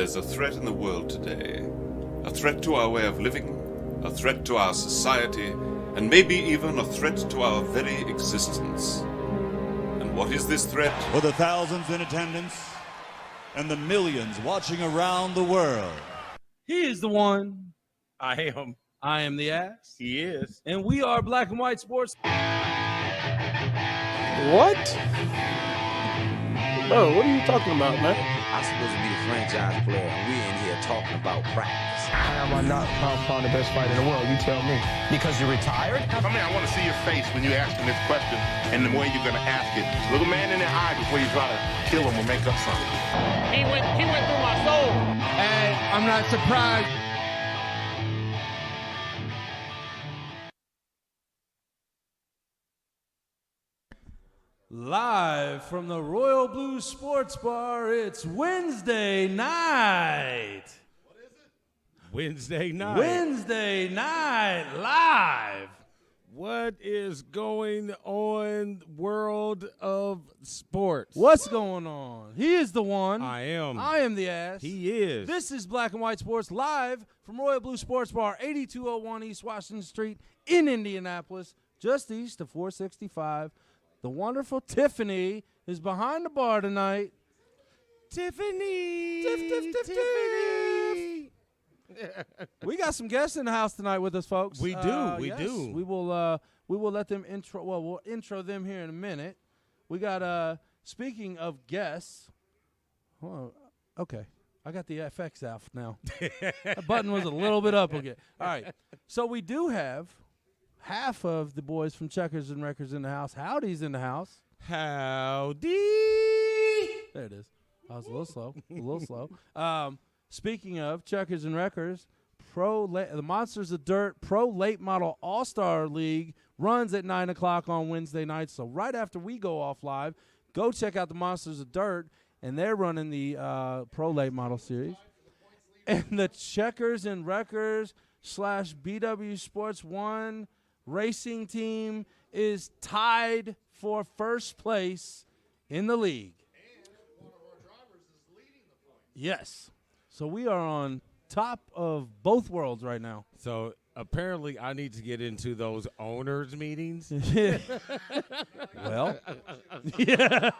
There's a threat in the world today. A threat to our way of living, a threat to our society, and maybe even a threat to our very existence. And what is this threat? For the thousands in attendance and the millions watching around the world. He is the one. I am. I am the ass. He is. And we are Black and White Sports. What? Bro, what are you talking about, man? I'm supposed to be the franchise player, and we in here talking about practice. How am I not pound the best fighter in the world? You tell me. Because you're retired? I mean, I want to see your face when you're asking this question and the way you're going to ask it. Look a man in the eye before you try to kill him or make up something. He went through my soul. And I'm not surprised. Live from the Royal Blue Sports Bar, it's Wednesday night. What is it? Wednesday night. Wednesday night live. What is going on, world of sports? What's going on? He is the one. I am. I am the ass. He is. This is Black and White Sports live from Royal Blue Sports Bar, 8201 East Washington Street in Indianapolis, just east of 465. The wonderful Tiffany is behind the bar tonight. Tiffany. Tiffany. We got some guests in the house tonight with us, folks. We do. We yes. do. We will let them intro. Well, we'll intro them here in a minute. We got speaking of guests. Oh, okay, I got the FX out now. That button was a little bit up again. All right, so we do have half of the boys from Checkers and Wreckers in the house. Howdy's in the house. Howdy. There it is. I was a little slow. Speaking of Checkers and Wreckers, the Monsters of Dirt Pro Late Model All-Star League runs at 9 o'clock on Wednesday nights. So right after we go off live, go check out the Monsters of Dirt, and they're running the Pro Late Model Series. And the Checkers and Wreckers / BWSPORTS1 racing team is tied for first place in the league. And one of our drivers is leading the points. Yes. So we are on top of both worlds right now. So apparently I need to get into those owners meetings. Well, yeah.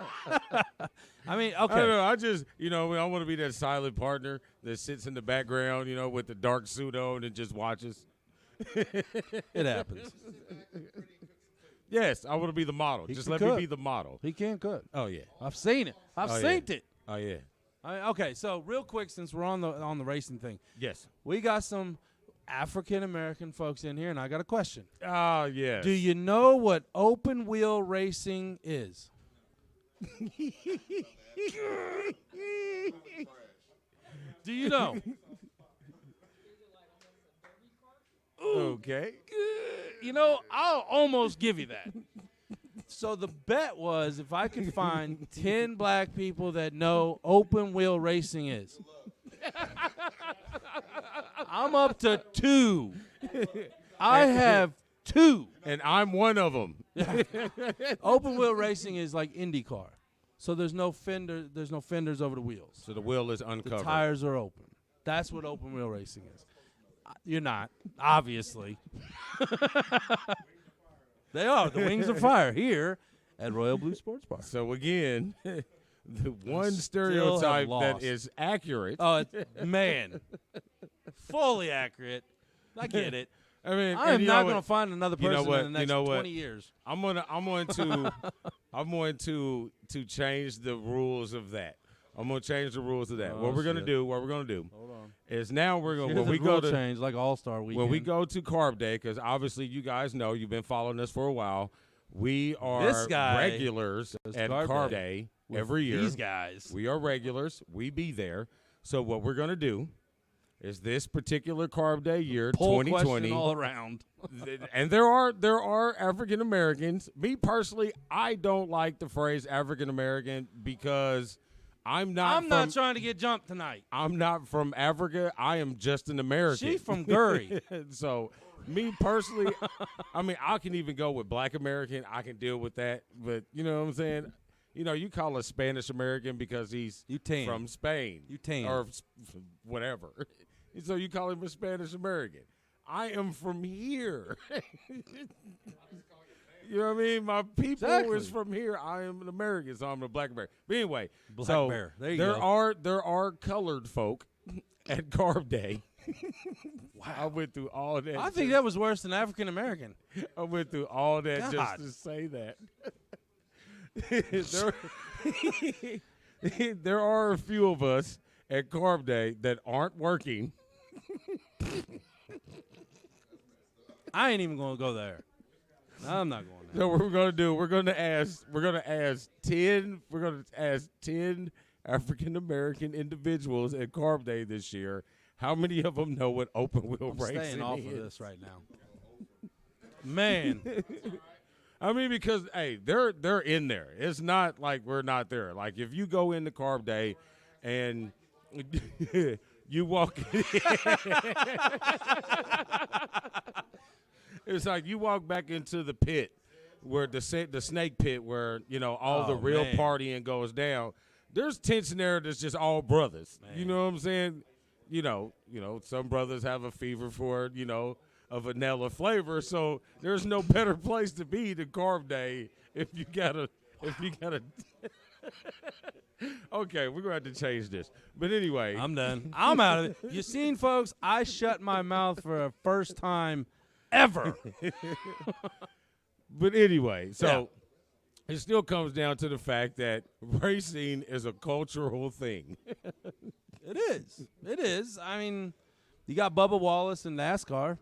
I mean, okay. I don't know. I just, I want to be that silent partner that sits in the background, with the dark suit on and just watches. It happens. Yes, I want to be the model. Just let me be the model. He can cook. Oh, yeah. I've seen it. I've seen it. Oh, yeah. Okay, so real quick, since we're on the racing thing. Yes. We got some African-American folks in here, and I got a question. Oh, yes. Do you know what open wheel racing is? Do you know? Okay. I'll almost give you that. So the bet was if I could find 10 black people that know open wheel racing is. I'm up to 2. I have 2. And I'm one of them. Open wheel racing is like IndyCar. So there's no fenders over the wheels. So the wheel is uncovered. The tires are open. That's what open wheel racing is. You're not, obviously. They are. The wings of fire here at Royal Blue Sports Bar. So, again, the one stereotype that is accurate. Oh, man. Fully accurate. I get it. I mean, I am not going to find another person in the next 20 years. I'm going to change the rules of that. I'm going to change the rules of that. What we're going to do Hold on. is now we're going when we go to change like All-Star Weekend. When we go to Carb Day, because obviously you guys know, you've been following us for a while, we are regulars at Carb Day every year. These guys. We are regulars. We be there. So what we're going to do is this particular Carb Day year, Poll 2020. question all around. And there are African Americans. Me personally, I don't like the phrase African American because I'm not trying to get jumped tonight. I'm not from Africa. I am just an American. She's from Gurry. So, me personally, I mean, I can even go with Black American. I can deal with that. But, you know what I'm saying? you call a Spanish American because he's from Spain. Or whatever. So you call him a Spanish American. I am from here. You know what I mean? My people is from here. I am an American, so I'm a black American. But anyway, Bear. There you go. There are colored folk at Carb Day. Wow. I went through all that. I think that was worse than African American. I went through all that just to say that. There are a few of us at Carb Day that aren't working. I ain't even going to go there. I'm not going there. So what we're going to do, we're going to ask 10 African American individuals at Carb Day this year. How many of them know what open wheel racing is? Staying off of this right now. Man. I mean, because, hey, they're in there. It's not like we're not there. Like, if you go into Carb Day and you walk it's like you walk back into the pit where the snake pit where, all the real partying goes down. There's tension there that's just all brothers. Man. You know what I'm saying? Some brothers have a fever for, a vanilla flavor, so there's no better place to be than Carb Day if you gotta Okay, we're gonna have to change this. But anyway. I'm done. I'm out of it. You seen, folks, I shut my mouth for a first time ever. But anyway, so it still comes down to the fact that racing is a cultural thing. It is. It is. I mean, you got Bubba Wallace in NASCAR.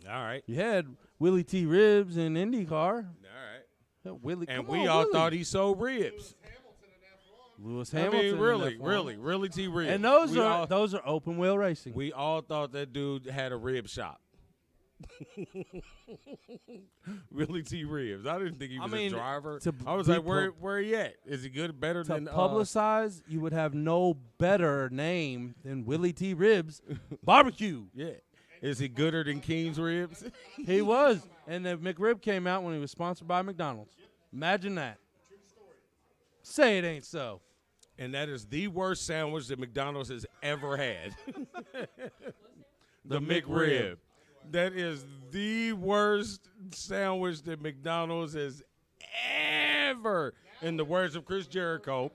All right. You had Willie T. Ribs in IndyCar. All right. Willie, and we all thought he sold ribs. Lewis Hamilton. Really T. Ribs. And those are open wheel racing. We all thought that dude had a rib shop. Willie T. Ribs. I didn't think he was a driver. I was like, where he at? Is he good, better than publicize? You would have no better name than Willie T. Ribs Barbecue. Yeah. Is he gooder than King's Ribs? He was. And the McRib came out when he was sponsored by McDonald's. Imagine that. Say it ain't so. And that is the worst sandwich that McDonald's has ever had. The McRib. That is the worst sandwich that McDonald's has ever, in the words of Chris Jericho,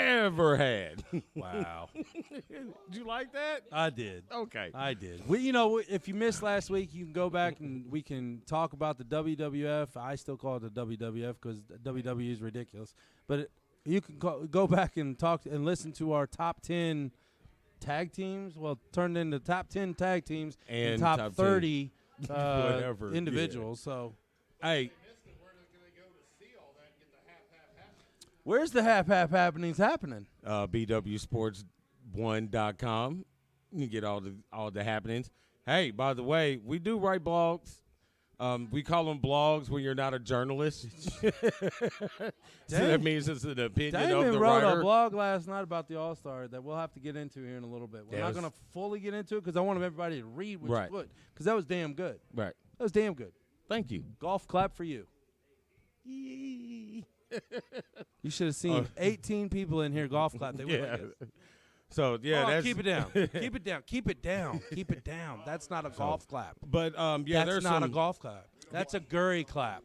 ever had. Wow. Did you like that? I did. Okay. I did. If you missed last week, you can go back and we can talk about the WWF. I still call it the WWF because WWE is ridiculous. But you can go back and talk and listen to our top 10 tag teams. Well, turned into top 10 tag teams and top 30 individuals. Yeah. So, hey. Where's the happenings happening? BWSPORTS1.com. You can get all the happenings. Hey, by the way, we do write blogs. We call them blogs when you're not a journalist. So that means it's an opinion Damon of the wrote writer. A blog last night about the All-Star that we'll have to get into here in a little bit. We're not going to fully get into it because I want everybody to read what you put because that was damn good. Right. That was damn good. Thank you. Golf clap for you. You should have seen 18 people in here golf clap. They were like this. So, that's keep it down. Keep it down. Keep it down. Keep it down. That's not a golf clap. But, that's there's not a golf clap. That's a Gurry clap.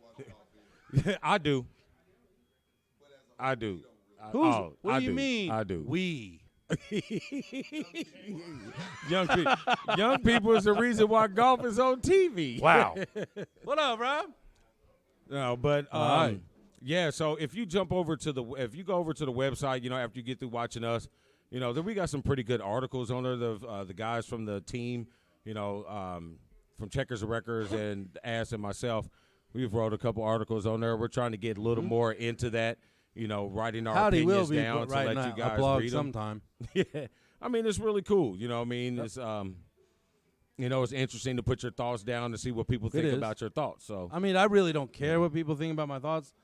I do. What do you mean? I do. We. Young people is the reason why golf is on TV. Wow. What up, Rob? No, but so if you go over to the website, after you get through watching us, then we got some pretty good articles on there. The guys from the team, from Checkers and Records and Ass and myself, we've wrote a couple articles on there. We're trying to get a little more into that, writing our opinions down to let you guys read them. Sometime. Yeah, I mean it's really cool. It's it's interesting to put your thoughts down to see what people think about your thoughts. So I mean, I really don't care what people think about my thoughts.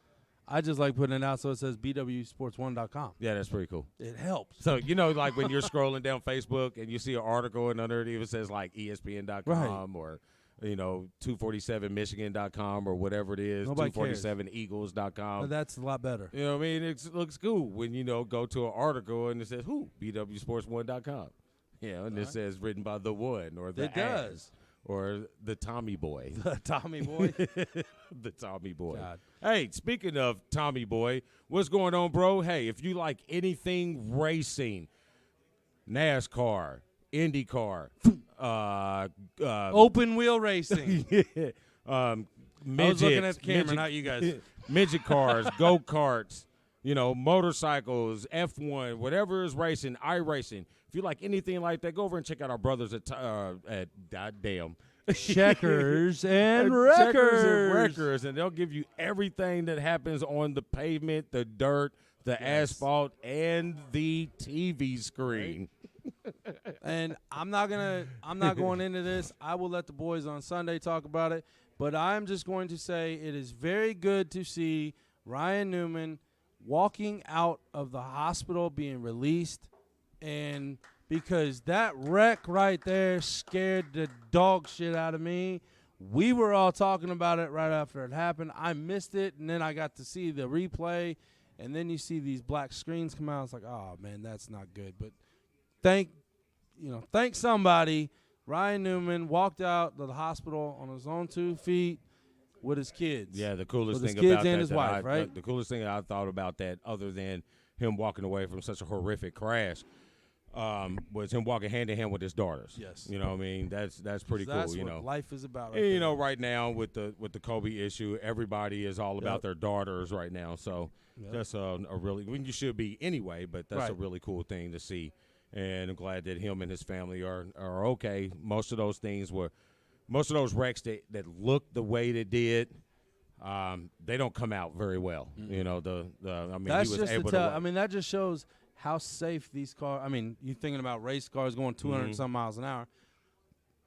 I just like putting it out so it says BWSPORTS1.com. Yeah, that's pretty cool. It helps. So, like when you're scrolling down Facebook and you see an article and under it even says like ESPN.com or 247michigan.com or whatever it is, 247eagles.com. But that's a lot better. You know what I mean? It looks cool when, go to an article and it says, who? BWSPORTS1.com. Yeah, and it says written by the one or the It does. Or the Tommy Boy. The Tommy Boy? The Tommy Boy. God. Hey, speaking of Tommy Boy, what's going on, bro? Hey, if you like anything racing, NASCAR, IndyCar, open wheel racing. midget, I was looking at the camera, not you guys. Midget cars, go-karts, motorcycles, F1, whatever is racing, iRacing. If you like anything like that, go over and check out our brothers at goddamn Checkers and Wreckers. And they'll give you everything that happens on the pavement, the dirt, the asphalt, and the TV screen. And I'm not going into this. I will let the boys on Sunday talk about it. But I'm just going to say it is very good to see Ryan Newman walking out of the hospital, being released, and because that wreck right there scared the dog shit out of me. We were all talking about it right after it happened. I missed it, and then I got to see the replay, and then you see these black screens come out. It's like, oh, man, that's not good. But thank somebody. Ryan Newman walked out of the hospital on his own 2 feet with his kids. Yeah, the coolest thing kids about that. and his wife, right? The coolest thing I thought about that, other than him walking away from such a horrific crash, was him walking hand in hand with his daughters. Yes. You know what I mean? That's pretty cool. That's what life is about. Right And, there. right now with the Kobe issue, everybody is all about their daughters right now. So that's a really, you should be anyway, but that's a really cool thing to see. And I'm glad that him and his family are okay. Most of those wrecks that look the way they did, they don't come out very well. Mm-hmm. That's he was able to. That just shows how safe these cars. I mean, you're thinking about race cars going 200 some miles an hour.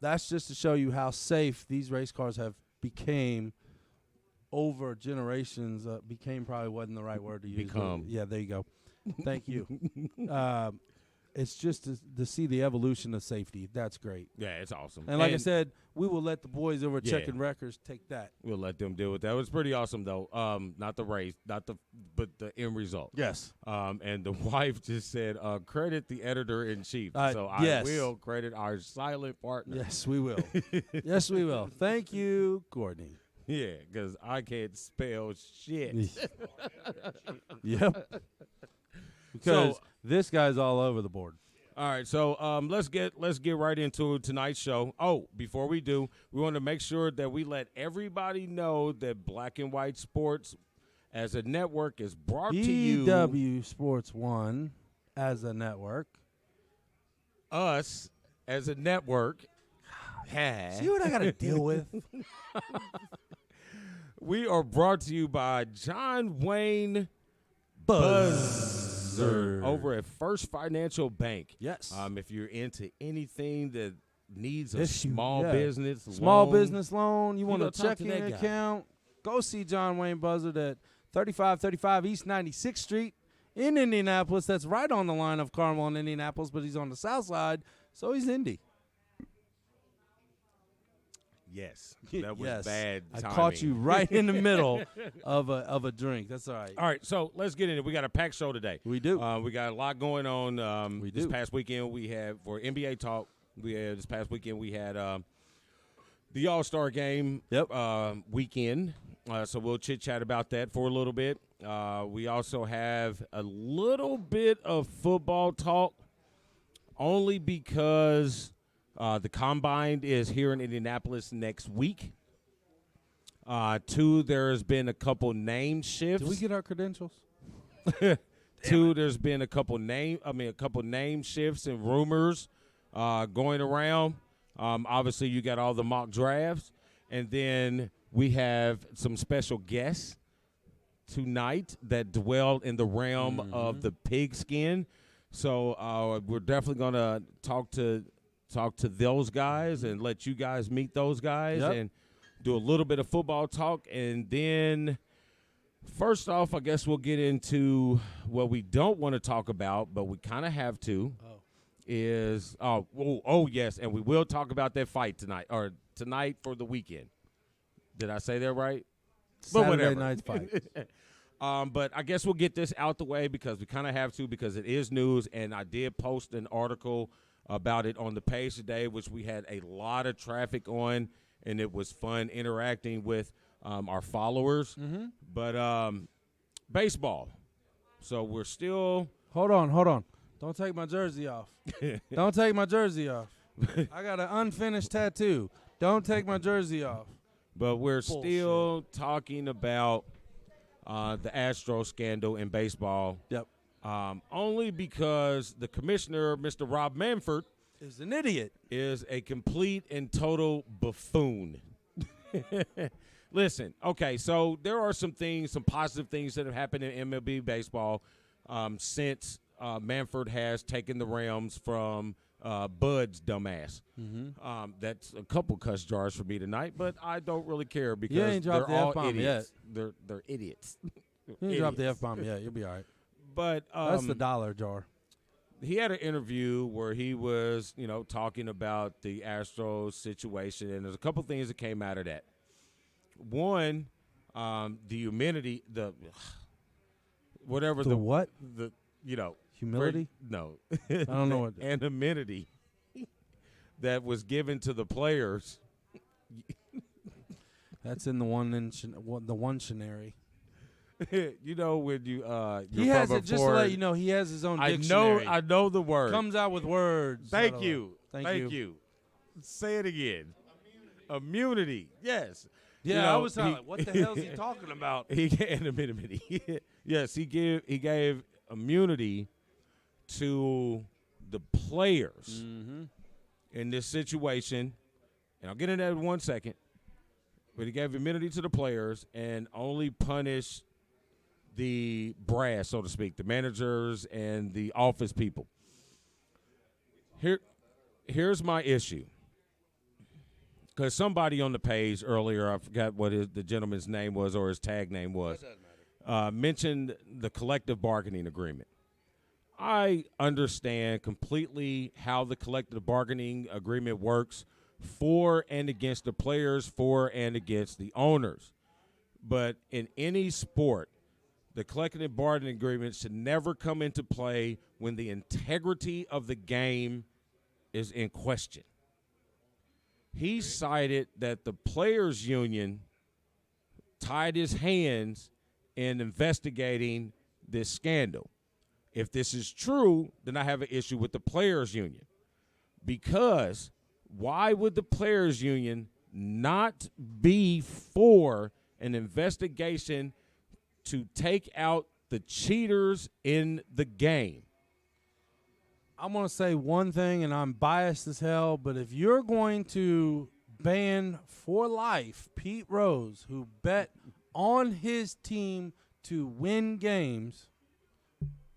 That's just to show you how safe these race cars have became over generations. Became probably wasn't the right word to use. Become. Yeah, there you go. Thank you. It's just to see the evolution of safety. That's great. Yeah, it's awesome. And like I said, we will let the boys over checking records take that. We'll let them deal with that. It was pretty awesome, though. Not the race, but the end result. Yes. And the wife just said, credit the editor-in-chief. So yes. I will credit our silent partner. Yes, we will. Yes, we will. Thank you, Courtney. Yeah, because I can't spell shit. Yep. Because this guy's all over the board. All right, so let's get right into tonight's show. Oh, before we do, we want to make sure that we let everybody know that Black and White Sports as a network is brought to you. BWSPORTS1 as a network. Us as a network. See what I got to deal with? We are brought to you by John Wayne Buzzer over at First Financial Bank. Yes. If you're into anything that needs a small business loan, you want a checking account, go see John Wayne Buzzard at 3535 East 96th Street in Indianapolis. That's right on the line of Carmel and Indianapolis, but he's on the south side, so he's Indy. Yes, that was bad timing. I caught you right in the middle of a drink. That's all right. All right, so let's get into it. We got a packed show today. We do. We got a lot going on. This past weekend we had for NBA talk. This past weekend we had the All-Star game weekend. So we'll chit chat about that for a little bit. We also have a little bit of football talk, only because. The Combine is here in Indianapolis next week. 2, there's been a couple name shifts. Did we get our credentials? 2, there's been a couple name shifts and rumors going around. Obviously, you got all the mock drafts. And then we have some special guests tonight that dwell in the realm of the pigskin. So we're definitely going to talk to those guys and let you guys meet those guys and do a little bit of football talk. And then first off, I guess we'll get into what we don't want to talk about, but we kind of have to, yes, and we will talk about that fight tonight or tonight for the weekend. Did I say that right? Saturday night's fight. But I guess we'll get this out the way because we kind of have to because it is news, and I did post an article about it on the page today, which we had a lot of traffic on, and it was fun interacting with our followers. Mm-hmm. But baseball. So we're still – Hold on. Don't take my jersey off. Don't take my jersey off. I got an unfinished tattoo. Don't take my jersey off. But we're still talking about the Astro scandal in baseball. Yep. Only because the commissioner, Mr. Rob Manfred, is an idiot. Is a complete and total buffoon. Listen, okay, so there are some positive things that have happened in MLB baseball since Manfred has taken the realms from Bud's dumbass. Mm-hmm. That's a couple cuss jars for me tonight, but I don't really care because you ain't dropped they're the all F-bomb idiots. yet. They're idiots. You ain't dropped the F-bomb yet. You'll be all right. But that's the dollar jar. He had an interview where he was, talking about the Astros situation, and there's a couple things that came out of that. One, the humidity, whatever the what? Humility? No. I don't know what. And humidity that was given to the players. That's in the one scenario. When you he has it just to let you know he has his own dictionary. I know the word. Comes out with words. Thank you. Say it again. Immunity. Yes. Yeah, I was like, what the hell is he talking about? Yes, he gave immunity to the players in this situation, and I'll get into that in 1 second. But he gave immunity to the players and only punished the brass, so to speak, the managers and the office people. Here's my issue. Because somebody on the page earlier, I forgot what the gentleman's name was or his tag name was, mentioned the collective bargaining agreement. I understand completely how the collective bargaining agreement works for and against the players, for and against the owners. But in any sport, the collective bargaining agreement should never come into play when the integrity of the game is in question. He cited that the players' union tied his hands in investigating this scandal. If this is true, then I have an issue with the players' union. Because why would the players' union not be for an investigation to take out the cheaters in the game? I'm going to say one thing, and I'm biased as hell, but if you're going to ban for life Pete Rose, who bet on his team to win games,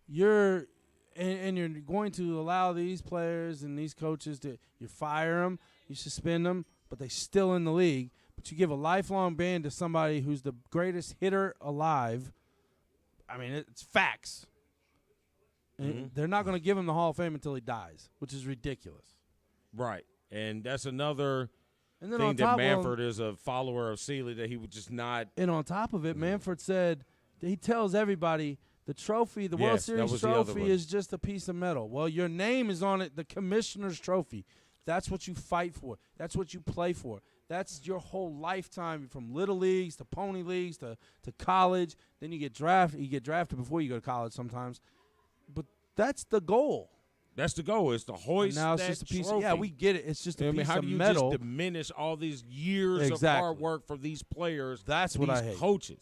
you're going to allow these players and these coaches you fire them, you suspend them, but they still in the league. But you give a lifelong ban to somebody who's the greatest hitter alive. I mean, it's facts. And they're not going to give him the Hall of Fame until he dies, which is ridiculous. Right. And that's another thing that Manfred is a follower of Seeley, that he would just not. And on top of it, Manfred said, he tells everybody the trophy, the World Series trophy is just a piece of metal. Well, your name is on it, the commissioner's trophy. That's what you fight for. That's what you play for. That's your whole lifetime, from little leagues to pony leagues to college. Then you get drafted. You get drafted before you go to college sometimes. But that's the goal. That's the goal. It's to hoist now it's that just a piece. trophy. Yeah, we get it. It's just a piece how of do you metal. just diminish all these years of hard work for these players? That's what I hate. Coaches.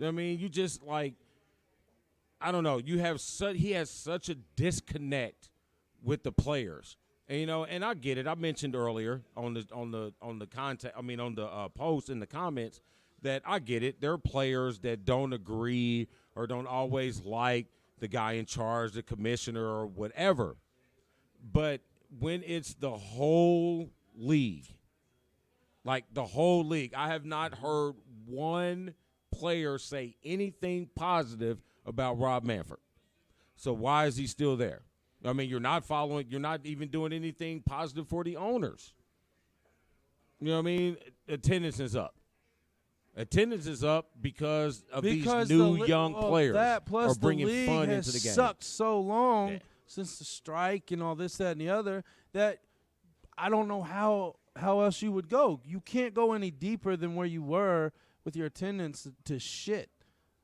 I mean, you just I don't know. He has such a disconnect with the players. And, and I get it. I mentioned earlier on the content. I mean, on the post in the comments that I get it. There are players that don't agree or don't always like the guy in charge, the commissioner, or whatever. But when it's the whole league, the whole league, I have not heard one player say anything positive about Rob Manfred. So why is he still there? I mean, you're not even doing anything positive for the owners. You know what I mean? Attendance is up. Attendance is up because these new young players that plus are bringing the league fun has into the game. sucked so long since the strike and all this, that, and the other that I don't know how else you would go. You can't go any deeper than where you were with your attendance to shit.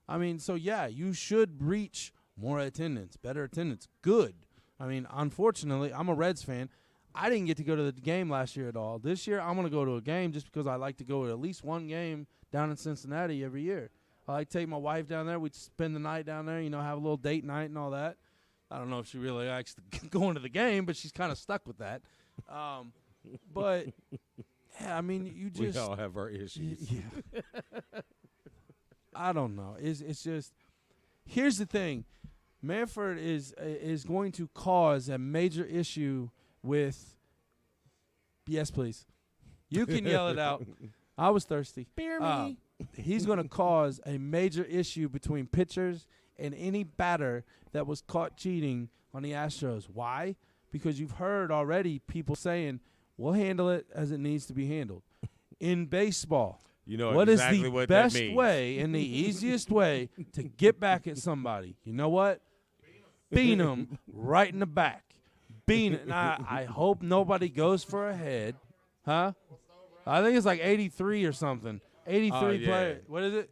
I mean, so yeah, you should reach more attendance, better attendance. Good. I mean, unfortunately, I'm a Reds fan. I didn't get to go to the game last year at all. This year, I'm going to go to a game just because I like to go to at least one game down in Cincinnati every year. I like to take my wife down there. We'd spend the night down there, have a little date night and all that. I don't know if she really likes going to the game, but she's kind of stuck with that. But, yeah, I mean, you just – we all have our issues. Yeah. I don't know. It's just – here's the thing. Manfred is going to cause a major issue with – yes, please. You can yell it out. I was thirsty. Beer me. He's going to cause a major issue between pitchers and any batter that was caught cheating on the Astros. Why? Because you've heard already people saying, we'll handle it as it needs to be handled. In baseball, what exactly is the what best that means. way and the easiest way to get back at somebody? You know what? Bean them right in the back. Bean it. Now, I hope nobody goes for a head. Huh? I think it's like 83 or something. 83 player. What is it?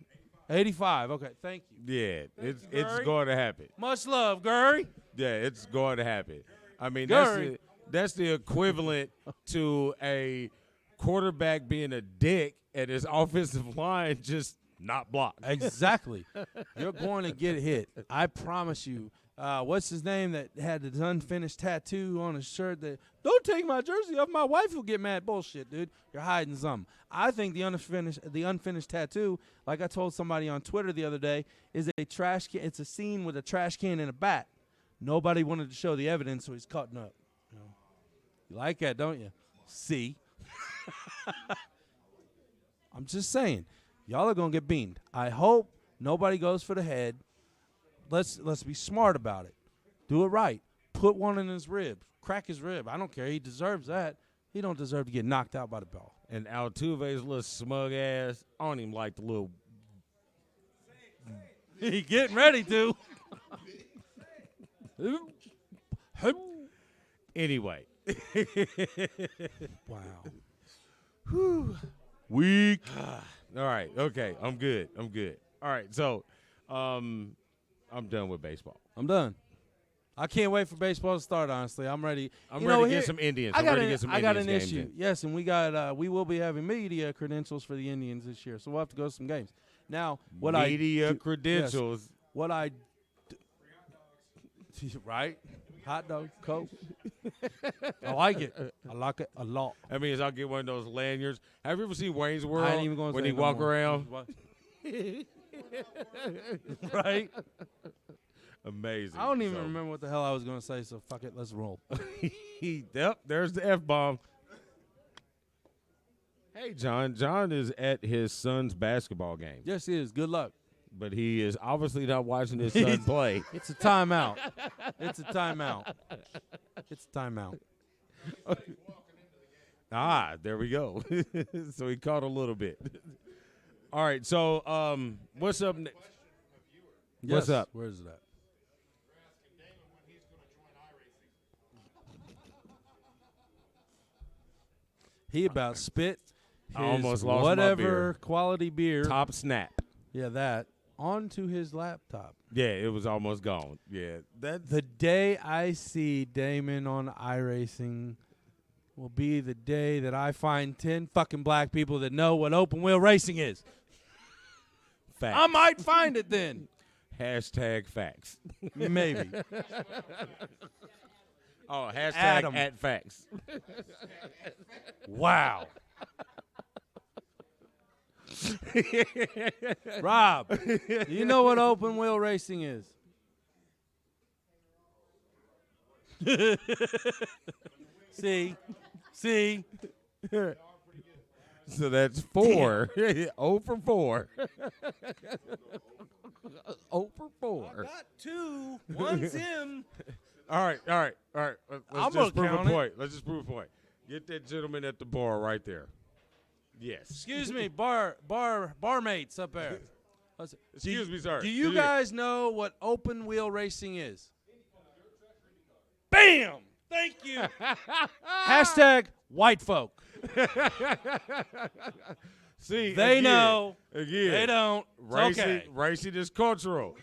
85. Okay, thank you. Yeah, it's going to happen. Much love, Gurry. Yeah, it's going to happen. I mean, Gurry. that's the equivalent to a quarterback being a dick and his offensive line just not blocked. Exactly. You're going to get hit. I promise you. What's his name that had the unfinished tattoo on his shirt that, don't take my jersey off, my wife will get mad? Bullshit, dude. You're hiding something. I think the unfinished tattoo, like I told somebody on Twitter the other day, is a trash can. It's a scene with a trash can and a bat. Nobody wanted to show the evidence, so he's cutting up. You like that, don't you? See? I'm just saying, y'all are going to get beamed. I hope nobody goes for the head. Let's be smart about it. Do it right. Put one in his rib. Crack his rib. I don't care. He deserves that. He don't deserve to get knocked out by the ball. And Altuve's little smug ass, I don't even like the little. He getting ready to. Anyway. Wow. Whew. Weak. All right. Okay. I'm good. All right. So, I'm done with baseball. I'm done. I can't wait for baseball to start, honestly. I'm ready. I'm ready to get some Indians. I got an issue. In. Yes, and we will be having media credentials for the Indians this year, so we'll have to go to some games. Now, media credentials. Yes, what I right? Hot dog, Coke. I like it. I like it a lot. That means I'll get one of those lanyards. Have you ever seen Wayne's World I ain't even gonna when say he no walk more. around? Right? Amazing. I don't even remember what the hell I was going to say, so fuck it. Let's roll. Yep, there's the F-bomb. Hey, John. John is at his son's basketball game. Yes, he is. Good luck. But he is obviously not watching his son play. It's a timeout. It's a timeout. It's a timeout. There we go. So he caught a little bit. All right, so what's up next? Yes. What's up? Where is it at? He about spit his I almost lost whatever my beer. quality beer. Top snap. Yeah, that. Onto his laptop. Yeah, it was almost gone. Yeah. The day I see Damon on iRacing will be the day that I find 10 fucking black people that know what open wheel racing is. Facts. I might find it then. Hashtag facts. Maybe. Oh, hashtag Adam. at facts. Wow. Rob, you know what open wheel racing is? See? So that's 4. 0 for 4. 0 for 4. I got 2. One's him. All right. Let's I'm just gonna prove a count it. point. Let's just prove a point. Get that gentleman at the bar right there. Yes. Excuse me, barmates up there. Excuse me, sir. Do you guys know what open wheel racing is? Bam! Thank you. Hashtag white folk. See, they know. Again, they don't. Racing is cultural.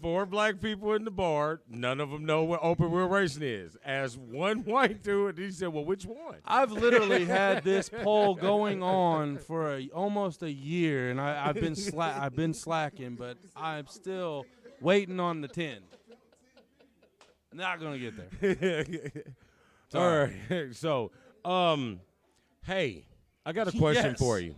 4 black people in the bar, none of them know what open wheel racing is. As one white dude, he said, well, which one? I've literally had this poll going on for almost a year, and I've been slacking, but I'm still waiting on the 10. Not going to get there. All right. So, hey, I got a question for you.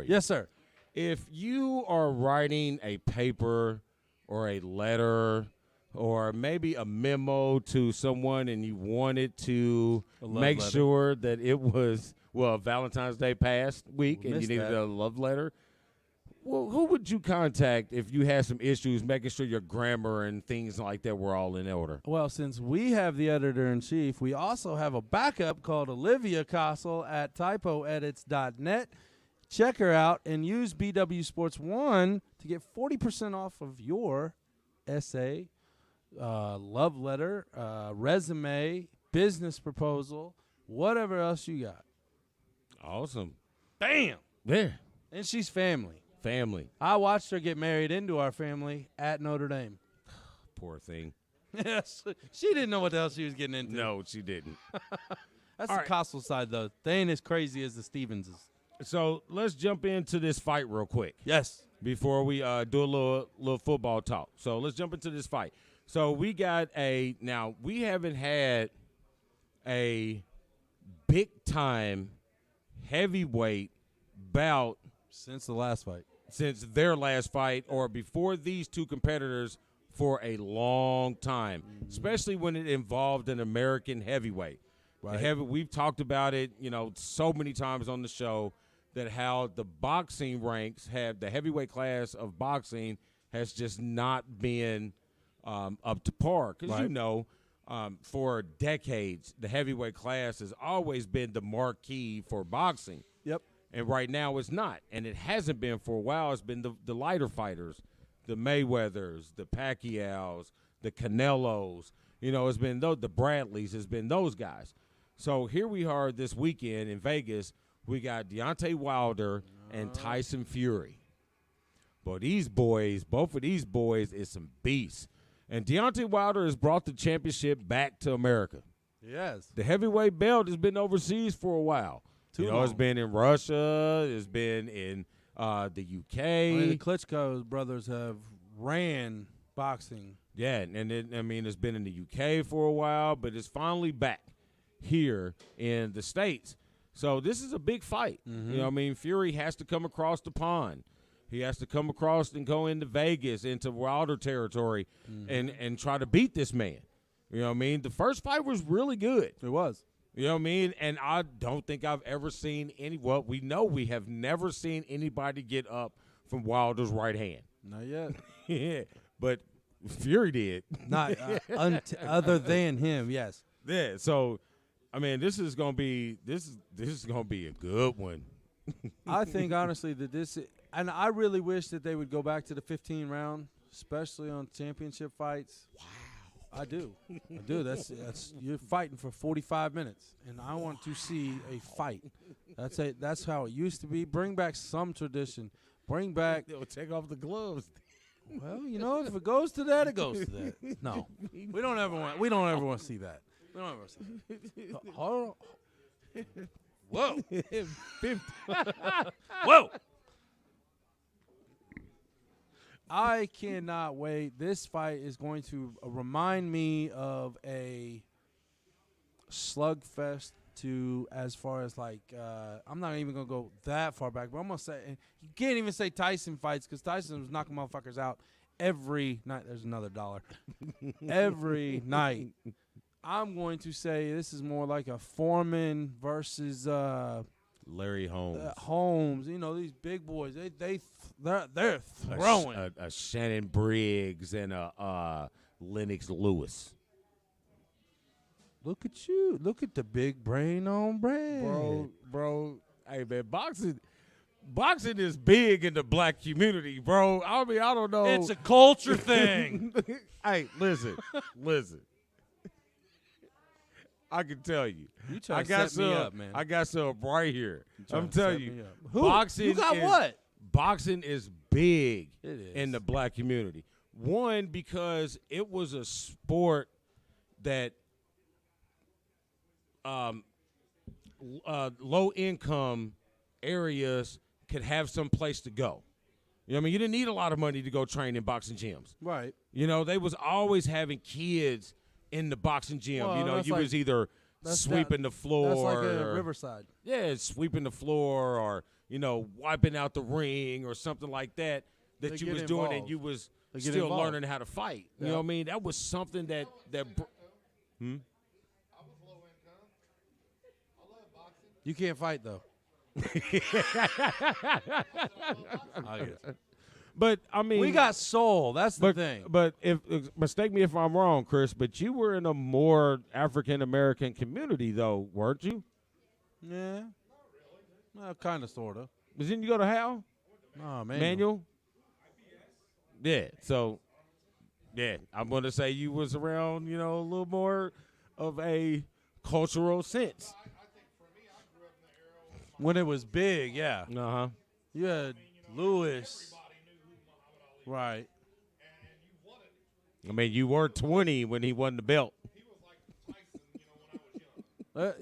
Yes, sir. If you are writing a paper or a letter or maybe a memo to someone and you wanted to make sure that it was, Valentine's Day past week and you needed a love letter, well, who would you contact if you had some issues making sure your grammar and things like that were all in order? Well, since we have the editor-in-chief, we also have a backup called Olivia Castle at typoedits.net. Check her out and use BWSPORTS1 to get 40% off of your essay, love letter, resume, business proposal, whatever else you got. Awesome. Bam! There. And she's family. I watched her get married into our family at Notre Dame. Poor thing. Yes. She didn't know what the hell she was getting into. No, she didn't. That's all the Castle side, though. They ain't as crazy as the Stevenses. So let's jump into this fight real quick. Yes. Before we do a little football talk. So let's jump into this fight. So we got now we haven't had a big-time heavyweight bout since the last fight. Since their last fight or before these two competitors for a long time, especially when it involved an American heavyweight. Right. We've talked about it, so many times on the show that how the boxing ranks have the heavyweight class of boxing has just not been up to par. Because, for decades, the heavyweight class has always been the marquee for boxing. Yep. And right now it's not. And it hasn't been for a while. It's been the lighter fighters, the Mayweathers, the Pacquiaos, the Canelos. It's been the Bradleys. It's been those guys. So here we are this weekend in Vegas. We got Deontay Wilder and Tyson Fury. But both of these boys is some beasts. And Deontay Wilder has brought the championship back to America. Yes. The heavyweight belt has been overseas for a while. It's been in Russia. It's been in the UK. The Klitschko brothers have ran boxing. Yeah, and it's been in the UK for a while, but it's finally back here in the States. So this is a big fight. Mm-hmm. Fury has to come across the pond. He has to come across and go into Vegas, into Wilder territory, and try to beat this man. The first fight was really good. It was. And I don't think I've ever seen we have never seen anybody get up from Wilder's right hand. Not yet. Yeah, but Fury did. Not other than him, yes. Yeah, so this is gonna be a good one. I think honestly that and I really wish that they would go back to the 15 round, especially on championship fights. Wow. I do. That's you're fighting for 45 minutes, and I want to see a fight. That's how it used to be. Bring back some tradition. Bring back. They'll take off the gloves. Well, if it goes to that, it goes to that. No, we don't ever want to see that. We don't ever see that. Hold on. Whoa. Whoa. I cannot wait. This fight is going to remind me of a slugfest as far as I'm not even going to go that far back, but I'm going to say, you can't even say Tyson fights because Tyson was knocking motherfuckers out every night. There's another $1. Every night. I'm going to say this is more like a Foreman versus Larry Holmes. Holmes, these big boys, they're throwing. A Shannon Briggs and a Lennox Lewis. Look at you. Look at the big brain on brand. Bro, Hey, man, boxing is big in the black community, bro. I mean, I don't know. It's a culture thing. Hey, listen. I can tell you. You try to set me up, man. I got some right here. I'm telling you. Who? Boxing Who got what? Boxing is big It is. in the black community. One, because it was a sport that low-income areas could have some place to go. You know what I mean? You didn't need a lot of money to go train in boxing gyms. Right. You know, they was always having kids in the boxing gym. Well, you know, you was either sweeping the floor. That's like a Riverside. Yeah, sweeping the floor or, you know, wiping out the ring or something like that They you get was doing, and involved. you was They get still involved. learning how to fight. Yeah. You know what I mean? That was something that You can't fight though. But I mean, We got soul. That's the thing. But if mistake me if I'm wrong, Chris, but you were in a more African American community, though, weren't you? Yeah. Well, kind of, sort of. But didn't you go to Hal? Oh, man. Manual? Yeah. So, yeah, I'm going to say you was around, you know, a little more of a cultural sense. When it was big, yeah. Uh-huh. You had Lewis. Right. I mean, you were 20 when he won the belt.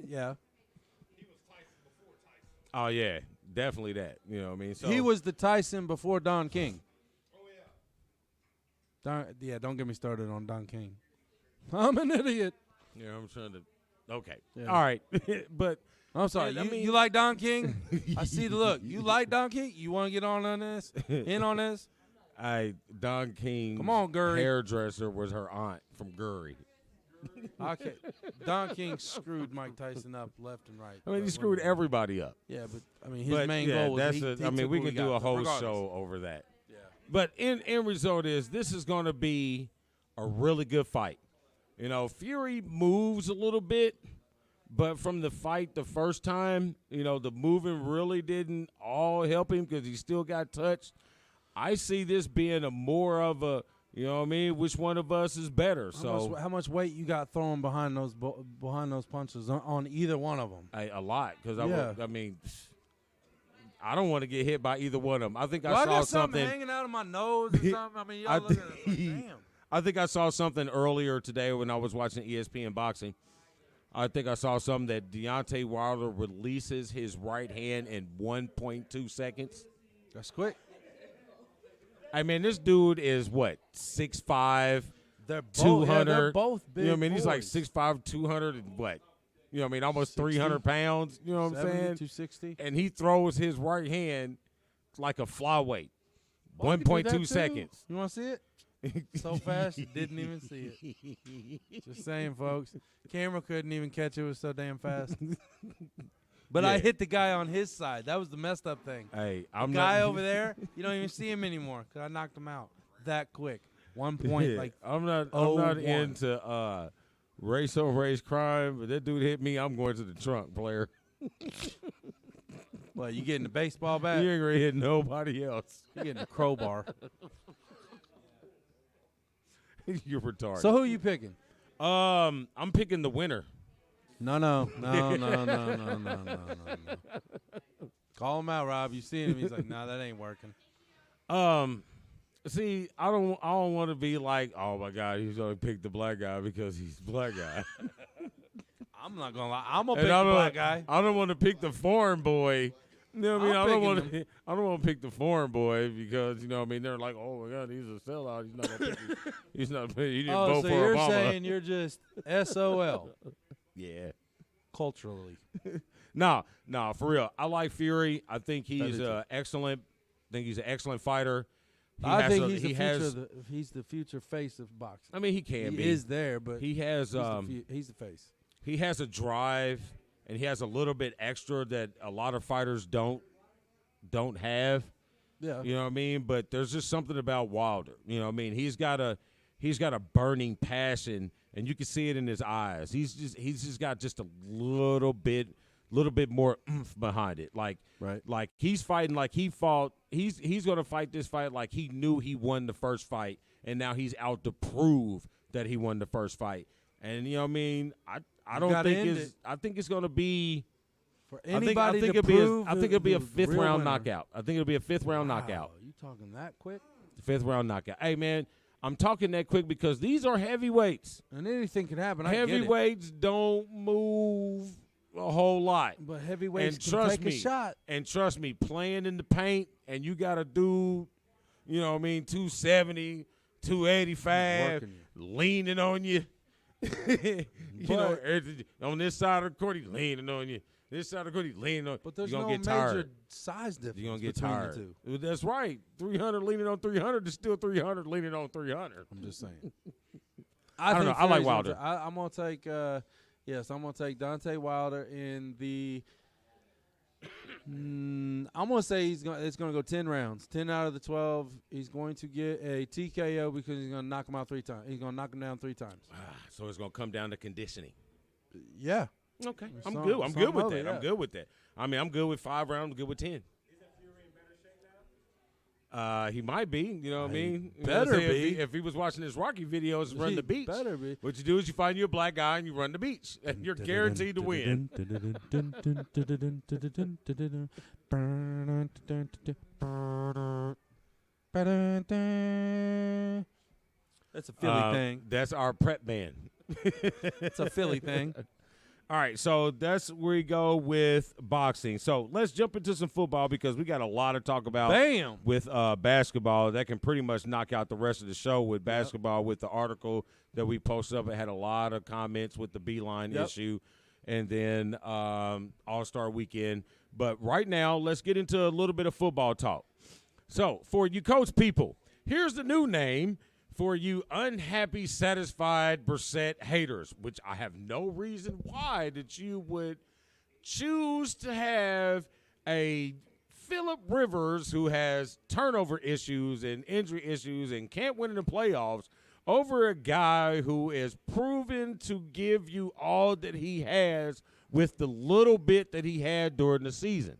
Yeah. Oh, yeah. Definitely that. You know what I mean? So He was the Tyson before Don King. Don't get me started on Don King. I'm an idiot. Yeah, I'm trying to. Okay. Yeah. All right. But I'm sorry. I mean, you like Don King? I see the look. You like Don King? You want to get on this? In on this? Don King's Come on, Gurry. hairdresser was her aunt from Gurry. Okay. Don King screwed Mike Tyson up left and right. I mean, he screwed everybody up. Yeah, but I mean, his main goal was we could do a whole regardless. show over that. Yeah. But end result is this is going to be a really good fight. You know, Fury moves a little bit, but from the fight the first time, you know, the moving really didn't all help him because he still got touched. I see this being a more of a, you know what I mean, which one of us is better. How much weight you got thrown behind those punches on either one of them? A lot, because Yeah. I don't want to get hit by either one of them. I think I I saw got something hanging out of my nose or something. I mean, y'all looking at it like, damn. I think I saw something earlier today when I was watching ESPN boxing. I think I saw something that Deontay Wilder releases his right hand in 1.2 seconds. That's quick. I mean, this dude is what, 6'5", They're both 200. they're both big. You know what I mean? He's like boys. 6'5", 200 and what? You know what I mean? Almost 300 pounds. You know what I'm 70, saying? 260. And he throws his right hand like a flyweight. Boy, you can do that 1.2 too. seconds. You want to see it? So fast, you didn't even see it. Just saying, folks. Camera couldn't even catch it. It was so damn fast. But I hit the guy on his side. That was the messed up thing. Hey, The I'm guy not, over there, you don't even see him anymore because I knocked him out that quick. 1 point, like I'm not 0-1. into race or race crime, but that dude hit me. I'm going to the trunk, player. Well, you getting the baseball bat? You ain't gonna hit nobody else. You getting a crowbar. You're retarded. So who you picking? I'm picking the winner. No. Call him out, Rob. You see him? He's like, nah, that ain't working. See, I don't want to be like, oh my God, he's gonna pick the black guy because he's the black guy. I'm not gonna lie. I'm gonna pick the black guy. I don't want to pick the foreign boy. You know what I mean? I'm I don't picking want to pick the foreign boy because you know what I mean. They're like, oh my God, he's a sellout. He's not gonna pick. He's not. He didn't vote so for you're Obama. saying you're just SOL Yeah. culturally. No, for real. I like Fury. I think I he's do too. excellent. I think he's an excellent fighter. I think he's the future face of boxing. I mean, he can be. He is there, but He has he's the face. he has a drive and he has a little bit extra that a lot of fighters don't have. Yeah. You know what I mean? But there's just something about Wilder. You know what I mean? He's got a burning passion and you can see it in his eyes. He's just got just a little bit little bit more oomph behind it. Like he's fighting like he fought. He's going to fight this fight like he knew he won the first fight, and now he's out to prove that he won the first fight. And you know what I mean? I think it's going to be for anybody to prove. I think it'll be a fifth round knockout. I think it'll be a fifth round knockout. You talking that quick? Fifth round knockout. Hey man, I'm talking that quick because these are heavyweights, and anything can happen. Heavyweights don't move a whole lot, but heavyweights can take a shot. And trust me, playing in the paint, and you got a dude, you know what I mean, 270, 285, leaning on you. You know, on this side of the court, he's leaning on you. This side of the court, he's leaning on you. But there's no major size difference. You're going to get between tired. the two. That's right. 300 leaning on 300 is still 300 leaning on 300. I'm just saying. I don't know. I like Wilder. I'm going to take I'm going to take Deontay Wilder in the I'm going to say it's going to go 10 rounds. 10 out of the 12. He's going to get a TKO because he's going to knock him out 3 times. He's going to knock him down 3 times. So it's going to come down to conditioning. Yeah. Okay. I'm good. I'm good with that. I'm good with that. I mean, I'm good with 5 rounds. I'm good with 10. Is that Fury in better shape now? He might be. You know what I mean? Better be. If he was watching his Rocky videos, run the beach. Better be. What you do is you find you a black guy and you run the beach, and you're guaranteed to win. That's a Philly thing. That's our prep band. It's a Philly thing. All right, so that's where we go with boxing. So let's jump into some football because we got a lot to talk about. Bam! With basketball. That can pretty much knock out the rest of the show with basketball. With the article that we posted up, it had a lot of comments with the Beeline issue, and then All-Star Weekend. But right now, let's get into a little bit of football talk. So for you Colts people, here's the new name for you unhappy, satisfied Brissett haters, which I have no reason why that you would choose to have a Phillip Rivers who has turnover issues and injury issues and can't win in the playoffs over a guy who is proven to give you all that he has with the little bit that he had during the season.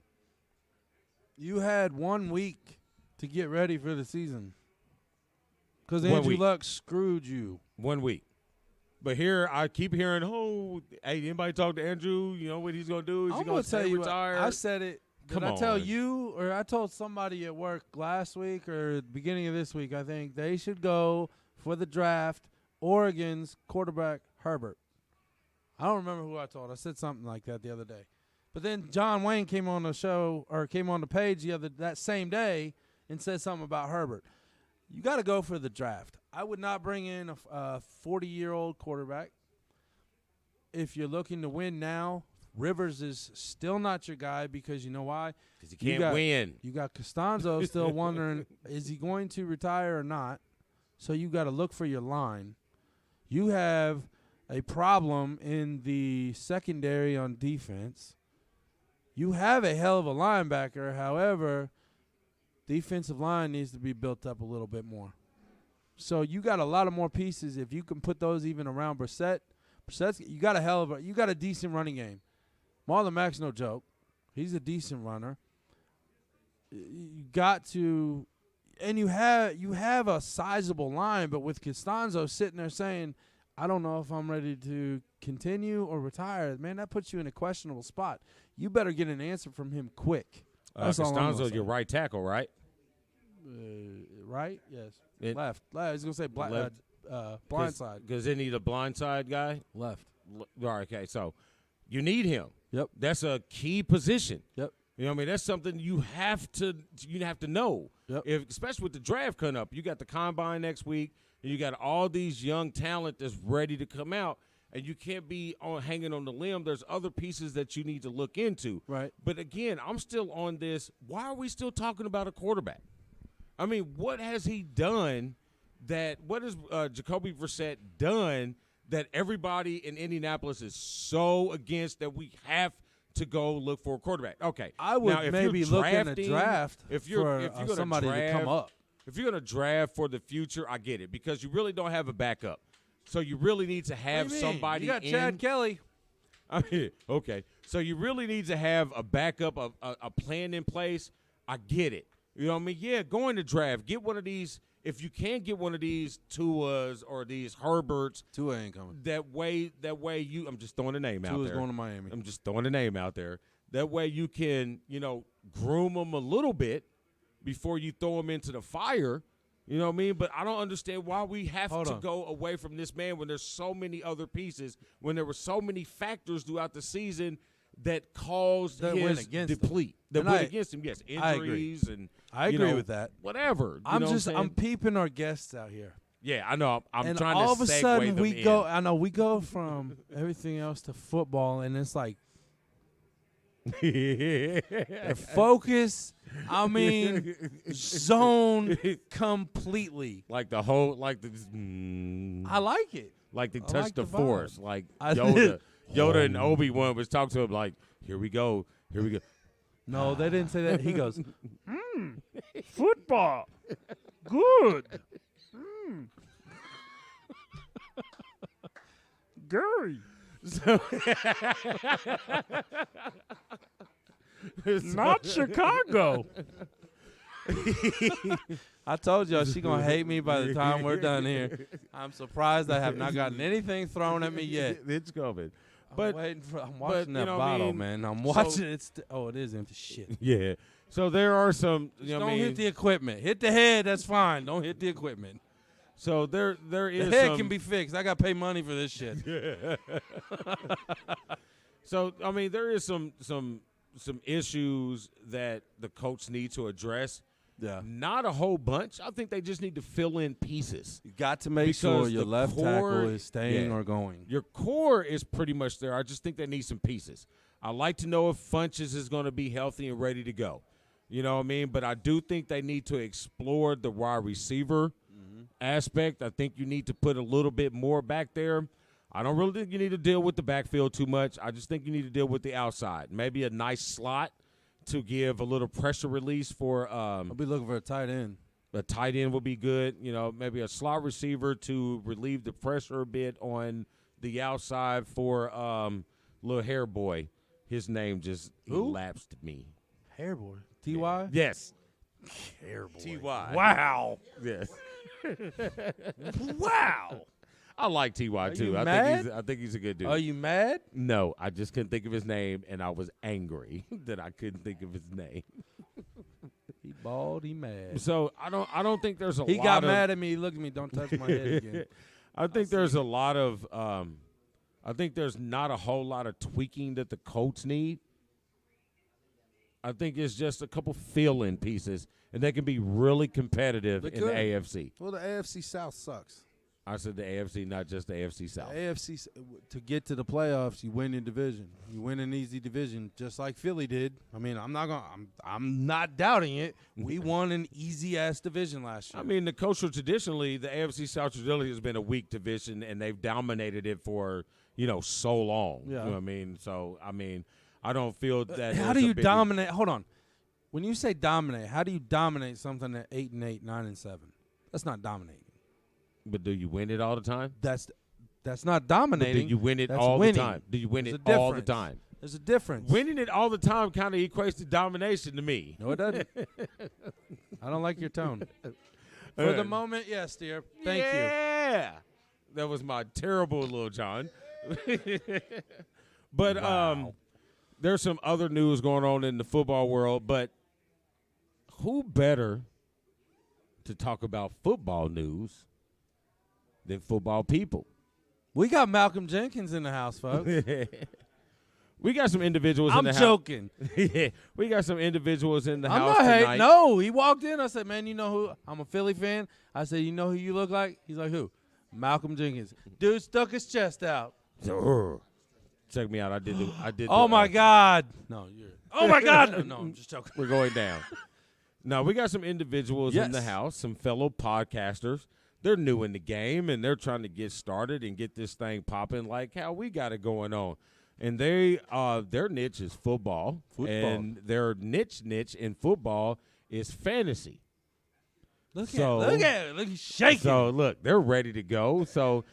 You had 1 week to get ready for the season. Because Andrew Luck screwed you. 1 week. But here I keep hearing, hey, anybody talk to Andrew? You know what he's going to do? Is he going to stay retired? I said it. Did I tell you, or I told somebody at work last week or the beginning of this week, I think, they should go for the draft, Oregon's quarterback, Herbert. I don't remember who I told. I said something like that the other day. But then John Wayne came on the show, or came on the page that same day and said something about Herbert. You got to go for the draft. I would not bring in a 40-year-old quarterback. If you're looking to win now, Rivers is still not your guy because you know why? Because he can't win. You got Costanzo still wondering, is he going to retire or not? So you got to look for your line. You have a problem in the secondary on defense. You have a hell of a linebacker. However, defensive line needs to be built up a little bit more. So you got a lot of more pieces. If you can put those even around Brissett, you got a decent running game. Marlon Mack's no joke. He's a decent runner. You got to, and you have a sizable line, but with Costanzo sitting there saying, I don't know if I'm ready to continue or retire, man, that puts you in a questionable spot. You better get an answer from him quick. Costanzo's your right tackle, right? Right? Yes. Left. I was going to say blind side. Because isn't he the blind side guy? Left. All right, okay, so you need him. Yep. That's a key position. Yep. You know what I mean? That's something you have to know. Yep. Especially with the draft coming up. You got the combine next week, and you got all these young talent that's ready to come out, and you can't be hanging on the limb. There's other pieces that you need to look into. Right. But, again, I'm still on this. Why are we still talking about a quarterback? I mean, what has he done what has Jacoby Brissett done that everybody in Indianapolis is so against that we have to go look for a quarterback? Okay. I would maybe look in a draft if you're somebody to come up. If you're going to draft for the future, I get it, because you really don't have a backup. So you really need to have somebody You got Chad Kelly. I mean, okay. So you really need to have a backup, a plan in place. I get it. You know what I mean? Yeah, go in the draft. Get one of these. If you can get one of these Tuas or these Herberts. Tua ain't coming. That way you – I'm just throwing a name out there. Tua's going to Miami. I'm just throwing a name out there. That way you can, groom them a little bit before you throw them into the fire. You know what I mean? But I don't understand why we have to go away from this man when there's so many other pieces, when there were so many factors throughout the season that caused his deplete. That went against him, yes. Injuries and I agree with that. Whatever. I'm peeping our guests out here. Yeah, I know. I'm trying all to of a segue sudden them we in. go. I know we go from everything else to football, and it's like the focus. I mean, zone completely. Like the whole, I like it. Like they I touched like the the force. vibe. Like Yoda and Obi-Wan was talking to him like, here we go. No, they didn't say that. He goes, football, good. Gary. Not Chicago. I told y'all she gonna hate me by the time we're done here. I'm surprised I have not gotten anything thrown at me yet. It's coming. I'm watching that bottle, man. I'm watching it. It is empty shit. Yeah. So there are some. Don't hit the equipment. Hit the head. That's fine. Don't hit the equipment. So there is. The head can be fixed. I got to pay money for this shit. So I mean, there is some issues that the coach needs to address. Yeah. Not a whole bunch. I think they just need to fill in pieces. You got to make sure your left tackle is staying or going. Your core is pretty much there. I just think they need some pieces. I'd like to know if Funches is going to be healthy and ready to go. You know what I mean? But I do think they need to explore the wide receiver aspect. I think you need to put a little bit more back there. I don't really think you need to deal with the backfield too much. I just think you need to deal with the outside. Maybe a nice slot to give a little pressure release for I'll be looking for a tight end. A tight end would be good. Maybe a slot receiver to relieve the pressure a bit on the outside for little hair boy. His name just elapsed me. Hair boy. T.Y.? Yes. Hair boy. T.Y. Wow. Yes. Wow. I like T.Y. too. I think he's a good dude. Are you mad? No, I just couldn't think of his name, and I was angry that I couldn't think of his name. He bald, he mad. So I don't think there's a He lot got of, mad at me. He looked at me, don't touch my head again. I think there's a lot of I think there's not a whole lot of tweaking that the Colts need. I think it's just a couple fill-in pieces, and they can be really competitive in the AFC. Well, the AFC South sucks. I said the AFC, not just the AFC South. The AFC, to get to the playoffs, you win in division. You win an easy division, just like Philly did. I mean, I'm not doubting it. We won an easy-ass division last year. I mean, the culture traditionally, the AFC South traditionally has been a weak division, and they've dominated it for, so long. Yeah. You know what I mean? So, I don't feel that. How do you dominate? Hold on. When you say dominate, how do you dominate something at 8-8, 9-7? That's not dominating. But do you win it all the time? That's not dominating. But do you win it That's all winning. the time? Do you win it all the time? There's a difference. Winning it all the time kind of equates to domination to me. No, it doesn't. I don't like your tone. For the moment, yes, dear. Thank you. Yeah. That was my terrible little John. But wow. There's some other news going on in the football world, but who better to talk about football news than football people? We got Malcolm Jenkins in the house, folks. We got some individuals in the house. I'm joking. Yeah, we got some individuals in the I'm house not tonight. No, he walked in. I said, man, you know who? I'm a Philly fan. I said, you know who you look like? He's like, who? Malcolm Jenkins. Dude stuck his chest out. Check me out. I did. Oh, my God. No, you're. Oh, my God. No, I'm just joking. We're going down. No, we got some individuals in the Yes. house, some fellow podcasters. They're new in the game, and they're trying to get started and get this thing popping like how we got it going on. And their niche is football. And their niche in football is fantasy. Look at it. Look, he's shaking. So, look, they're ready to go. So,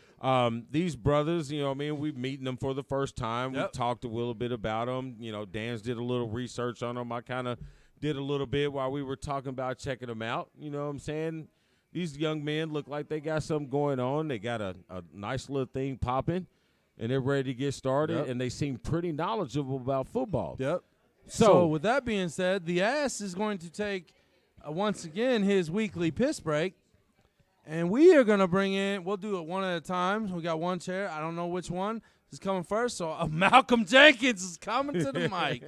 these brothers, you know what I mean, we're meeting them for the first time. Yep. We talked a little bit about them. You know, Dan's did a little research on them. I kind of did a little bit while we were talking about checking them out. You know what I'm saying? These young men look like they got something going on. They got a nice little thing popping, and they're ready to get started, and they seem pretty knowledgeable about football. Yep. So with that being said, the Ass is going to take, once again, his weekly piss break. And we are going to bring in, we'll do it one at a time. We got one chair. I don't know which one is coming first. So Malcolm Jenkins is coming to the mic.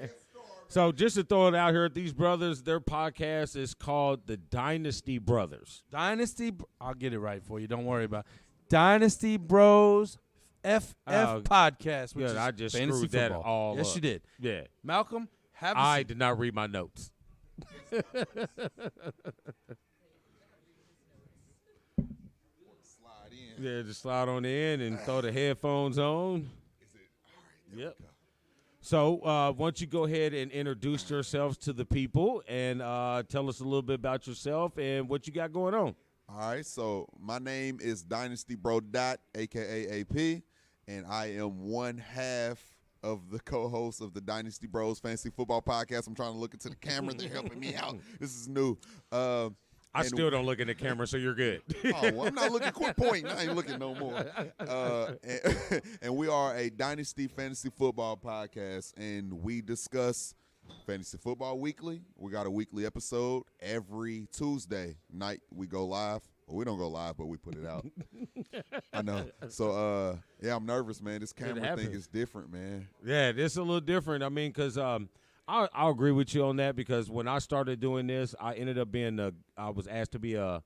So just to throw it out here, these brothers, their podcast is called The Dynasty Brothers. I'll get it right for you. Don't worry about it. Dynasty Bros FF Podcast, which is I just fantasy screwed that football. all Yes, up. you did. Yeah. Malcolm, I did not read my notes. Yeah, just slide on in and throw the headphones on. Yep. So why don't you go ahead and introduce yourselves to the people and tell us a little bit about yourself and what you got going on. All right, so my name is Dynasty Bro Dot, a.k.a. AP, and I am one half of the co-host of the Dynasty Bros Fantasy Football Podcast. I'm trying to look into the camera. They're helping me out. This is new. I still don't look in the camera, so you're good. Oh, well, I'm not looking. Quit pointing. I ain't looking no more. And we are a Dynasty Fantasy Football Podcast, and we discuss fantasy football weekly. We got a weekly episode every Tuesday night. We go live. Well, we don't go live, but we put it out. I know. So, yeah, I'm nervous, man. This camera thing is different, man. Yeah, it's a little different. I mean, because I'll agree with you on that because when I started doing this, I ended up being I was asked to be a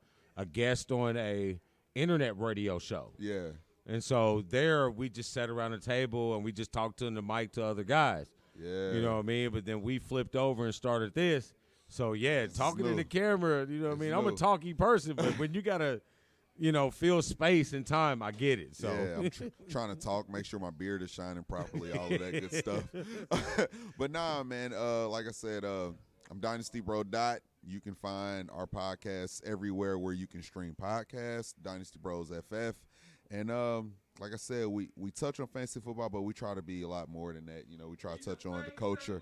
guest on a internet radio show. Yeah. And so there we just sat around the table and we just talked to the mic to other guys. Yeah. You know what I mean? But then we flipped over and started this. So, yeah, talking to the camera, you know what I mean? I'm a talky person, but when you got to, fill space and time, I get it. So yeah, I'm trying to talk, make sure my beard is shining properly, all of that good stuff. But nah, man, like I said, I'm Dynasty Bro Dot. You can find our podcasts everywhere where you can stream podcasts, Dynasty Bros FF. And like I said, we touch on fantasy football, but we try to be a lot more than that. We try to touch on the culture.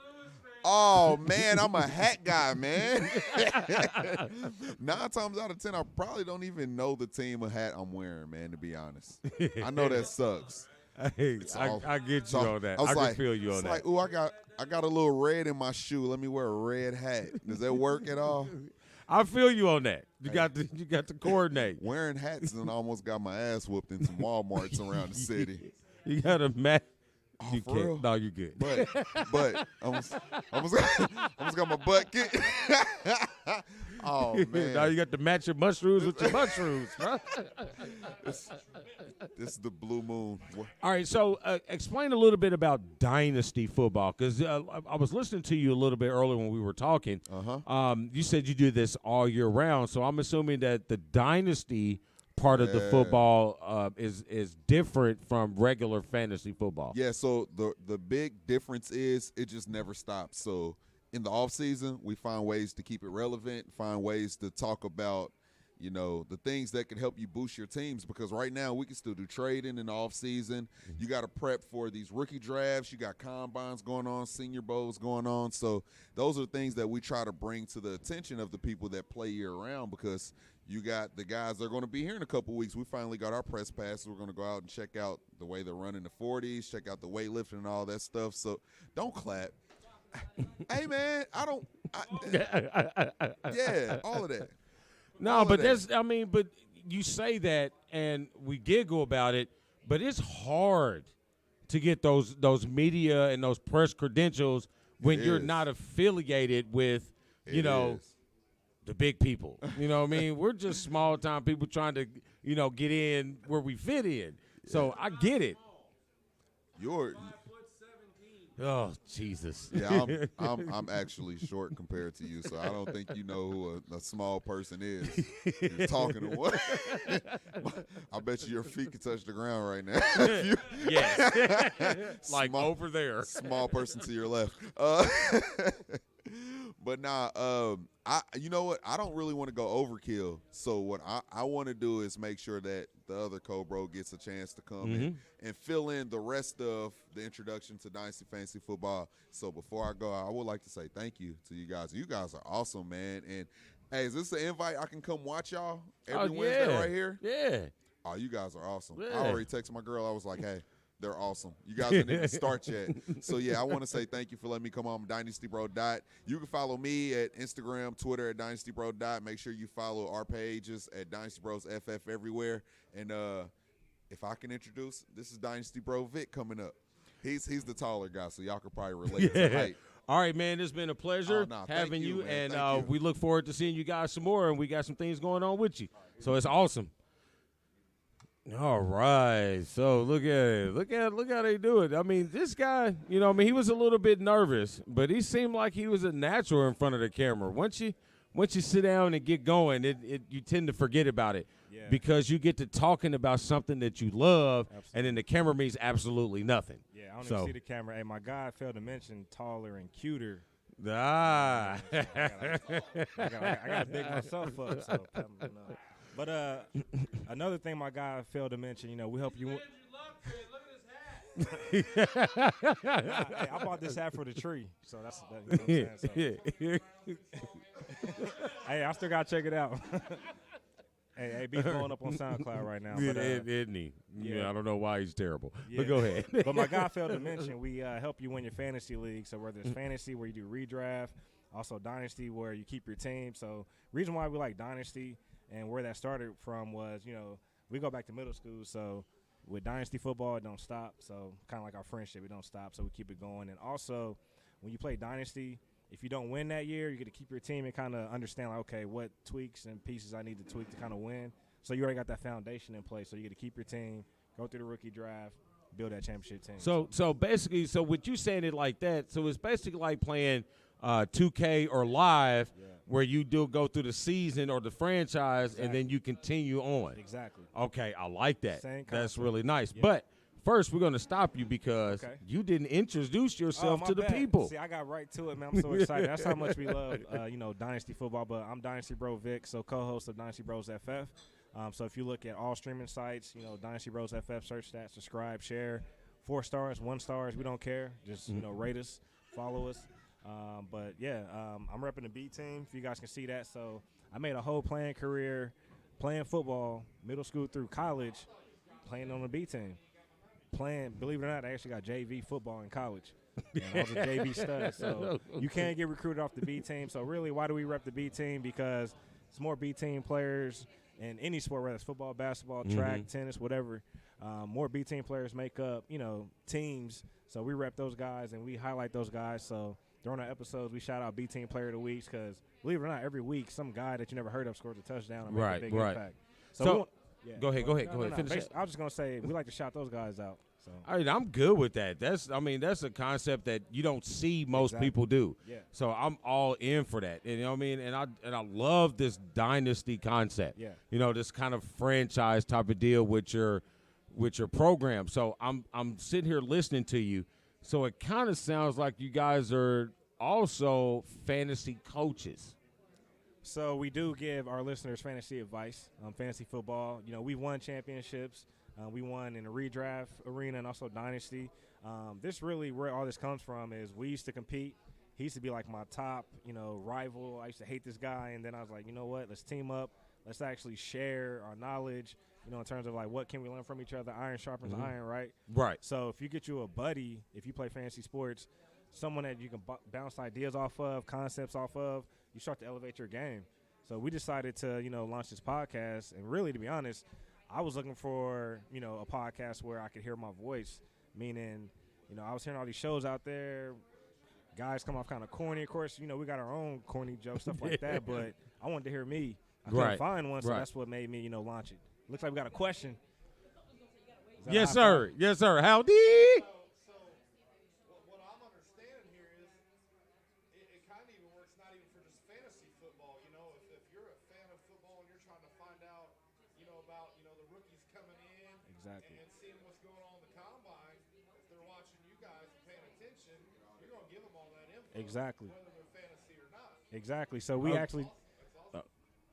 Oh, man, I'm a hat guy, man. 9 times out of 10, I probably don't even know the team of hat I'm wearing, man, to be honest. I know that sucks. Hey, I get you on that. I can feel you on that. Like, ooh, I got a little red in my shoe. Let me wear a red hat. Does that work at all? I feel you on that. You got to coordinate. Wearing hats and almost got my ass whooped in some Walmarts around the city. You got to match. Oh, you for can't. real? No, you good. But I almost got my butt kicked. Oh, man. Now you got to match your mushrooms with your mushrooms, bro. This is the blue moon. All right, so explain a little bit about Dynasty football because I was listening to you a little bit earlier when we were talking. You said you do this all year round, so I'm assuming that the Dynasty part of the football is different from regular fantasy football. Yeah, so the big difference is it just never stops. So in the off season, we find ways to keep it relevant, find ways to talk about, the things that can help you boost your teams, because right now we can still do trading in the off season. You got to prep for these rookie drafts. You got combines going on, senior bowls going on. So those are things that we try to bring to the attention of the people that play year round, because you got the guys that are going to be here in a couple weeks. We finally got our press passes. We're going to go out and check out the way they're running the 40s, check out the weightlifting and all that stuff. So don't clap. Hey, man, yeah, all of that. No, but but you say that and we giggle about it, but it's hard to get those media and those press credentials when you're not affiliated with, the big people. You know what I mean? We're just small time people trying to, get in where we fit in. So I get it. Oh, Jesus. Yeah, I'm actually short compared to you, so I don't think you know who a small person is. You're talking to what? I bet you your feet can touch the ground right now. Yes. Like over there. Small person to your left. But nah, you know what? I don't really want to go overkill. So what I want to do is make sure that the other co-bro gets a chance to come in and fill in the rest of the introduction to Dynasty Fantasy Football. So before I go, I would like to say thank you to you guys. You guys are awesome, man. And hey, is this an invite I can come watch y'all every Wednesday right here? Yeah. Oh, you guys are awesome. Yeah. I already texted my girl. I was like, hey, they're awesome. You guys didn't even start yet. So, yeah, I want to say thank you for letting me come on DynastyBro Dot. You can follow me at Instagram, Twitter at DynastyBro Dot. Make sure you follow our pages at Dynasty Bros FF everywhere. And if I can introduce, this is Dynasty Bro Vic coming up. He's the taller guy, so y'all could probably relate to height. All right, man, it's been a pleasure having you, man. and we look forward to seeing you guys some more, and we got some things going on with you. So it's awesome. All right, so look how they do it. I mean, this guy, he was a little bit nervous, but he seemed like he was a natural in front of the camera. Once you sit down and get going, you tend to forget about it because you get to talking about something that you love, and then the camera means absolutely nothing. Yeah, I don't even see the camera. Hey, my guy failed to mention taller and cuter. Ah. I got to big myself up, so But another thing my guy failed to mention, we help you. Look at his hat. Hey, I bought this hat for the tree, so that's what I'm saying. So. Hey, I still gotta check it out. Hey, be blowing up on SoundCloud right now. But, isn't he? Yeah, I don't know why he's terrible. Yeah. But go ahead. But my guy failed to mention we help you win your fantasy league. So whether it's fantasy where you do redraft, also dynasty where you keep your team. So reason why we like dynasty. And where that started from was, we go back to middle school. So with dynasty football, it don't stop. So kind of like our friendship, it don't stop. So we keep it going. And also, when you play dynasty, if you don't win that year, you get to keep your team and kind of understand, like, okay, what tweaks and pieces I need to tweak to kind of win. So you already got that foundation in place. So you get to keep your team, go through the rookie draft, build that championship team. So basically, with you saying it like that, so it's basically like playing 2K or live, where you do go through the season or the franchise, and then you continue on. Exactly. Okay, I like that. Same That's concept. really nice. Yeah. But first, we're going to stop you because you didn't introduce yourself to the people. See, I got right to it, man. I'm so excited. That's how much we love, Dynasty football. But I'm Dynasty Bro Vic, so co-host of Dynasty Bros FF. So if you look at all streaming sites, Dynasty Bros FF, search that, subscribe, share. 4 stars, 1 stars, we don't care. Just, rate us, follow us. I'm repping the B team, if you guys can see that. So I made a whole playing career playing football, middle school through college, playing on the B team. Believe it or not, I actually got JV football in college. And I was a JV stud. So you can't get recruited off the B team. So really, why do we rep the B team? Because it's more B team players in any sport, whether it's football, basketball, track, tennis, whatever. More B team players make up, teams. So we rep those guys and we highlight those guys. So during our episodes, we shout out B-Team Player of the Week because, believe it or not, every week some guy that you never heard of scores a touchdown and makes a big impact. So go ahead. Finish it. I was just going to say we like to shout those guys out. So. All right, I'm good with that. That's a concept that you don't see most people do. Yeah. So I'm all in for that. And, and I love this dynasty concept. Yeah. This kind of franchise type of deal with your program. So I'm sitting here listening to you. So it kind of sounds like you guys are also fantasy coaches. So we do give our listeners fantasy advice on fantasy football. We won championships. We won in the redraft arena and also dynasty. This really where all this comes from is we used to compete. He used to be like my top, rival. I used to hate this guy. And then I was like, you know what, let's team up. Let's actually share our knowledge. In terms of, like, what can we learn from each other? Iron sharpens iron, right? Right. So if you get you a buddy, if you play fantasy sports, someone that you can bounce ideas off of, concepts off of, you start to elevate your game. So we decided to, launch this podcast. And really, to be honest, I was looking for, a podcast where I could hear my voice, meaning, I was hearing all these shows out there. Guys come off kind of corny. Of course, we got our own corny jokes, stuff like that. But I wanted to hear me. I couldn't find one, so that's what made me, launch it. Looks like we got a question. Yes, sir. Yes, sir. Howdy. So what I'm understanding here is it kind of even works not even for just fantasy football. If you're a fan of football and you're trying to find out, about, the rookies coming in and seeing what's going on in the combine, if they're watching you guys and paying attention, you're going to give them all that info. Exactly. Whether they're fantasy or not. Exactly. So we actually.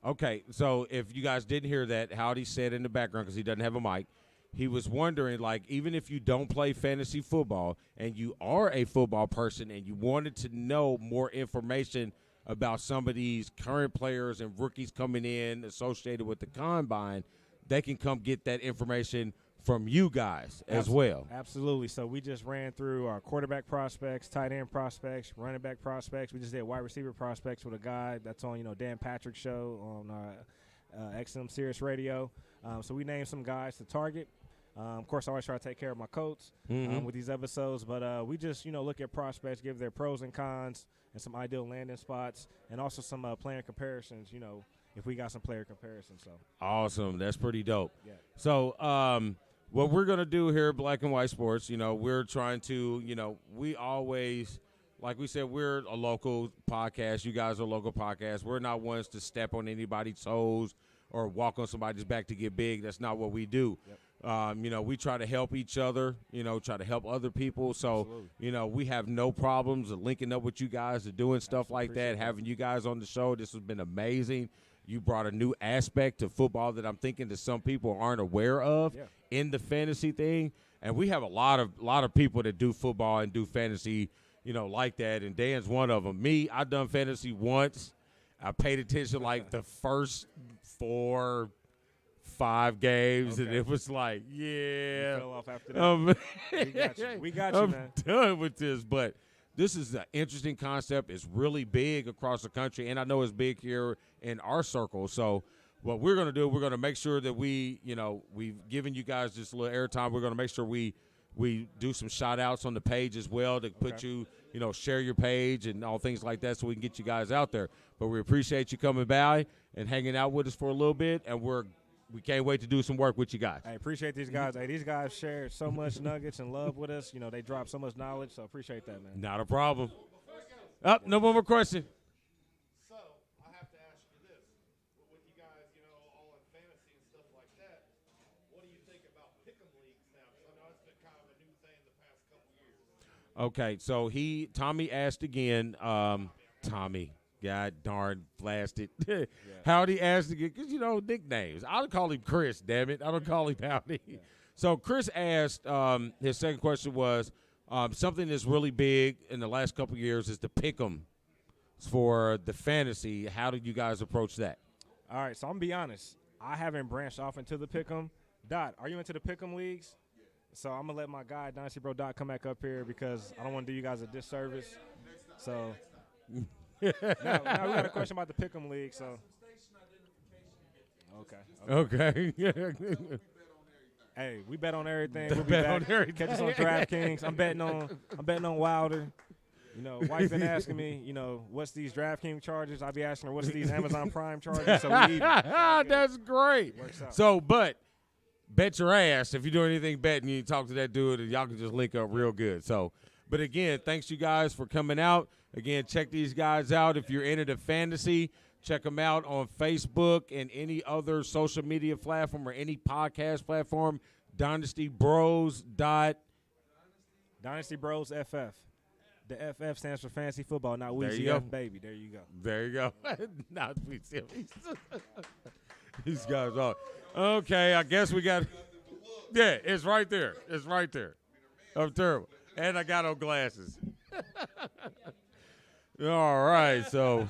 Okay, so if you guys didn't hear that, Howdy said in the background, because he doesn't have a mic, he was wondering, like, even if you don't play fantasy football and you are a football person and you wanted to know more information about some of these current players and rookies coming in associated with the combine, they can come get that information from you guys as well. Absolutely. So we just ran through our quarterback prospects, tight end prospects, running back prospects. We just did wide receiver prospects with a guy that's on, Dan Patrick's show on XM Sirius Radio. So we named some guys to target. Of course, I always try to take care of my coats with these episodes. But we just, look at prospects, give their pros and cons and some ideal landing spots, and also some player comparisons, if we got some player comparisons. So awesome. That's pretty dope. Yeah. So what we're going to do here at Black and White Sports, we're trying to, we always, like we said, we're a local podcast. You guys are a local podcast. We're not ones to step on anybody's toes or walk on somebody's back to get big. That's not what we do. Yep. We try to help each other, try to help other people. So, Absolutely. We have no problems of linking up with you guys and doing stuff like that, having you guys on the show. This has been amazing. You brought a new aspect to football that I'm thinking that some people aren't aware of in the fantasy thing. And we have a lot of people that do football and do fantasy, like that. And Dan's one of them. Me, I've done fantasy once. I paid attention like the first 4-5 games, and it was like, yeah. You fell off after that. We got you, man. I'm done with this, but this is an interesting concept. It's really big across the country, and I know it's big here in our circle. So what we're going to do, we're going to make sure that we've given you guys just a little airtime. We're going to make sure we do some shout-outs on the page as well to put you, share your page and all things like that so we can get you guys out there. But we appreciate you coming by and hanging out with us for a little bit, and we can't wait to do some work with you guys. I appreciate these guys. Hey, these guys share so much nuggets and love with us. They drop so much knowledge, so appreciate that, man. Not a problem. No more question. So, I have to ask you this. With you guys, all in fantasy and stuff like that, what do you think about pick'em leagues now? Because I know it's been kind of a new thing the past couple years. Okay, so Tommy asked again. Tommy. God darn blasted. Howdy asked again, because, nicknames. I don't call him Chris, damn it. I don't call him Howdy. Yeah. So Chris asked, his second question was, something that's really big in the last couple of years is the pick'em for the fantasy. How did you guys approach that? All right, so I'm going to be honest. I haven't branched off into the pick'em. Dot, are you into the pick'em leagues? So I'm going to let my guy, Dynasty Bro Dot, come back up here because I don't want to do you guys a disservice. So – now we got a question about the Pick'em League, so. Okay. Hey, we bet on everything. We'll be back. Catch us on DraftKings. I'm betting on Wilder. Wife been asking me, what's these DraftKings charges? I'll be asking her, what's these Amazon Prime charges? So we even. That's great. So, but bet your ass if you do anything betting, you talk to that dude, and y'all can just link up real good. So, but again, thanks you guys for coming out. Again, check these guys out. If you're into the fantasy, check them out on Facebook and any other social media platform or any podcast platform. Dynasty Bros. Dynasty Bros FF. The FF stands for Fantasy Football, not WCF, baby. There you go. There you go. Not WCF. These guys are. Okay, I guess we got. Yeah, it's right there. It's right there. I'm terrible. And I got no glasses. All right, so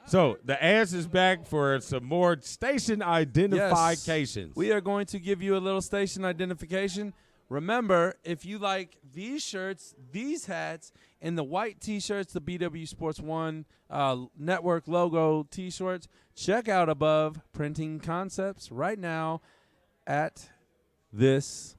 so the ass is back for some more station identifications. Yes, we are going to give you a little station identification. Remember, if you like these shirts, these hats, and the white T-shirts, the BWSPORTS1 network logo T-shirts, check out Above Printing Concepts right now at this.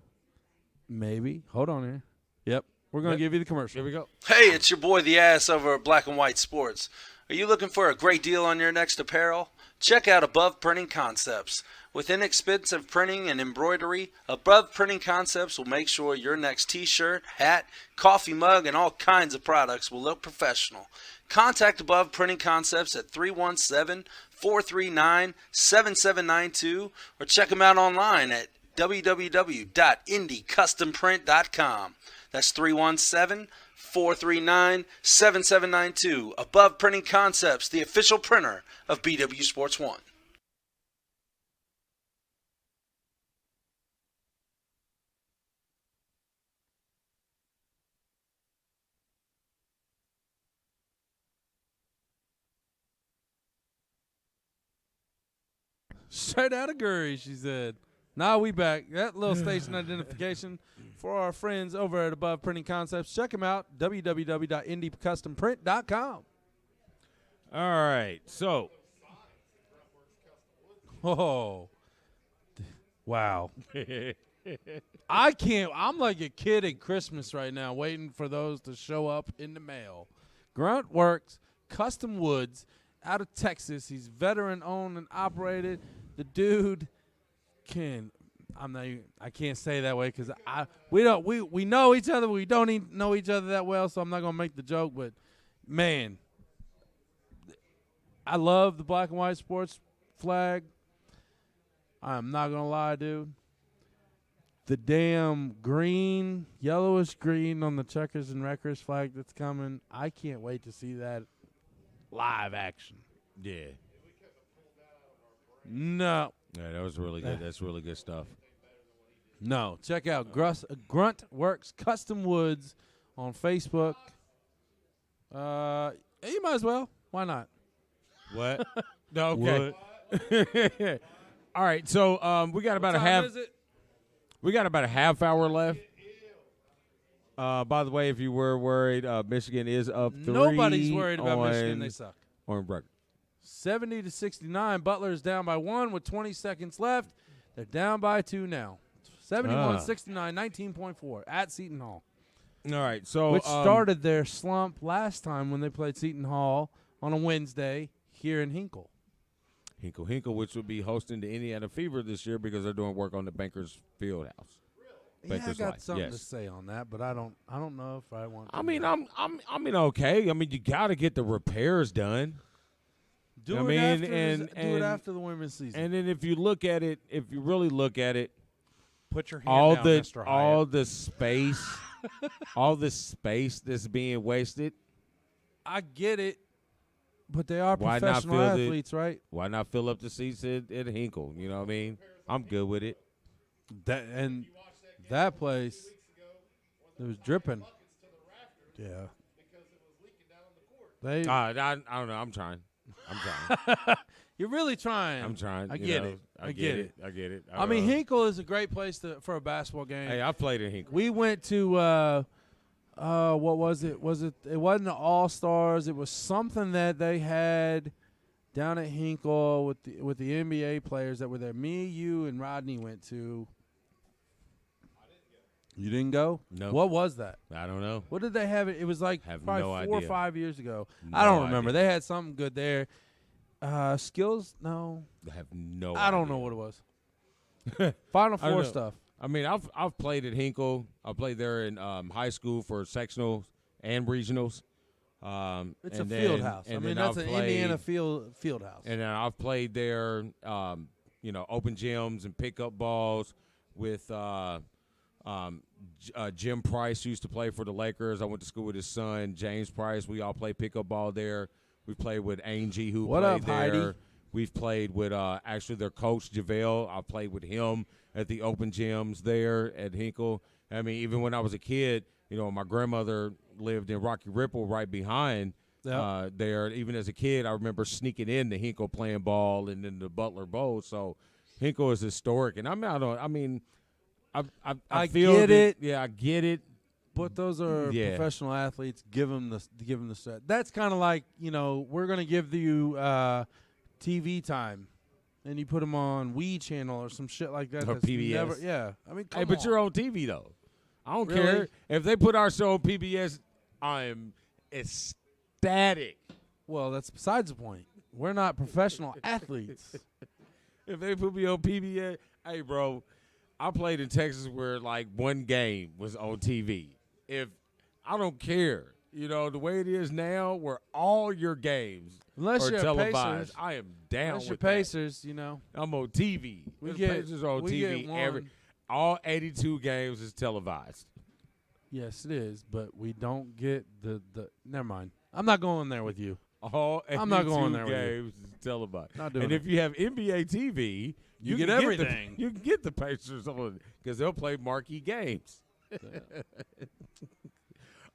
Maybe. Hold on here. Yep. We're going to give you the commercial. Here we go. Hey, it's your boy, the Ass, over at Black and White Sports. Are you looking for a great deal on your next apparel? Check out Above Printing Concepts. With inexpensive printing and embroidery, Above Printing Concepts will make sure your next t-shirt, hat, coffee mug, and all kinds of products will look professional. Contact Above Printing Concepts at 317-439-7792 or check them out online at www.indycustomprint.com. That's 317 439-7792. Above Printing Concepts, the official printer of BW Sports 1. Straight out of Gurry, she said. Now we back. That little station identification for our friends over at Above Printing Concepts. Check them out, www.indiecustomprint.com. All right, so. Oh, wow. I can't. I'm like a kid at Christmas right now waiting for those to show up in the mail. Grunt Works, Custom Woods, out of Texas. He's veteran-owned and operated. The dude can. I can't say that way because we know each other. But we don't even know each other that well, so I'm not gonna make the joke. But man, I love the black and white sports flag. I'm not gonna lie, dude. The damn green, yellowish green on the checkers and wreckers flag that's coming. I can't wait to see that live action. Yeah. No. Yeah, that was really good. That's really good stuff. No. Check out Grunt Works Custom Woods on Facebook. You might as well. Why not? What? No, okay. All right, so we got about a half. We got about a half hour left. By the way, if you were worried, Michigan is up 3. Nobody's worried about Michigan. They suck. On record. 70-69. Butler is down by 1 with 20 seconds left. They're down by 2 now. 71-69, 19.4 at Seton Hall. All right, so which started their slump last time when they played Seton Hall on a Wednesday here in Hinkle. Hinkle, which will be hosting the Indiana Fever this year because they're doing work on the Bankers Field House. Yeah, I got something to say on that, but I don't know if I want to. I mean, okay. I mean, you got to get the repairs done. Do it after the women's season. And then if you look at it, if you really look at it, put your hand down, Mr. Hyatt. all the space, all the space that's being wasted. I get it, but they are professional athletes, right? Why not fill up the seats at Hinkle? You know what I mean? I'm good with it. That place, it was dripping. Yeah. I don't know. I'm trying. You're really trying. I'm trying. I get it. I get it. I mean, Hinkle is a great place for a basketball game. Hey, I played in Hinkle. We went to what was it? It wasn't the All-Stars. It was something that they had down at Hinkle with the NBA players that were there. Me, you, and Rodney went to. You didn't go? No. What was that? I don't know. What did they have? It was like probably 4 or 5 years ago. I don't remember. They had something good there. Skills? No. I have no I don't know what it was. Final Four stuff. I mean, I've played at Hinkle. I played there in high school for sectionals and regionals. It's a field house. I mean, that's an Indiana field house. And then I've played there, open gyms and pickup balls with Jim Price used to play for the Lakers. I went to school with his son, James Price. We all played pickup ball there. We played with Angie, who played there. Heidi? We've played with actually their coach, JaVale. I played with him at the open gyms there at Hinkle. I mean, even when I was a kid, my grandmother lived in Rocky Ripple right behind there. Even as a kid, I remember sneaking in the Hinkle playing ball and then the Butler Bowl. So Hinkle is historic. And I feel get it. Yeah, I get it. But those are professional athletes. Give them the set. That's kind of like we're gonna give you TV time, and you put them on Wii channel or some shit like that. Or PBS. I mean, but you're on TV though. I don't care if they put our show on PBS. I'm ecstatic. Well, that's besides the point. We're not professional athletes. If they put me on PBS, hey, bro, I played in Texas where like one game was on TV. If I don't care, the way it is now, where all your games are televised, I am down unless with you're Pacers, that. I'm on TV. We Pacers are on TV. All 82 games is televised. Yes, it is, but we don't get the never mind. I'm not going there with you. All I'm not going there with you. games televised. Not doing and it. if you have NBA TV, You can get everything. You can get the Pacers on because they'll play marquee games.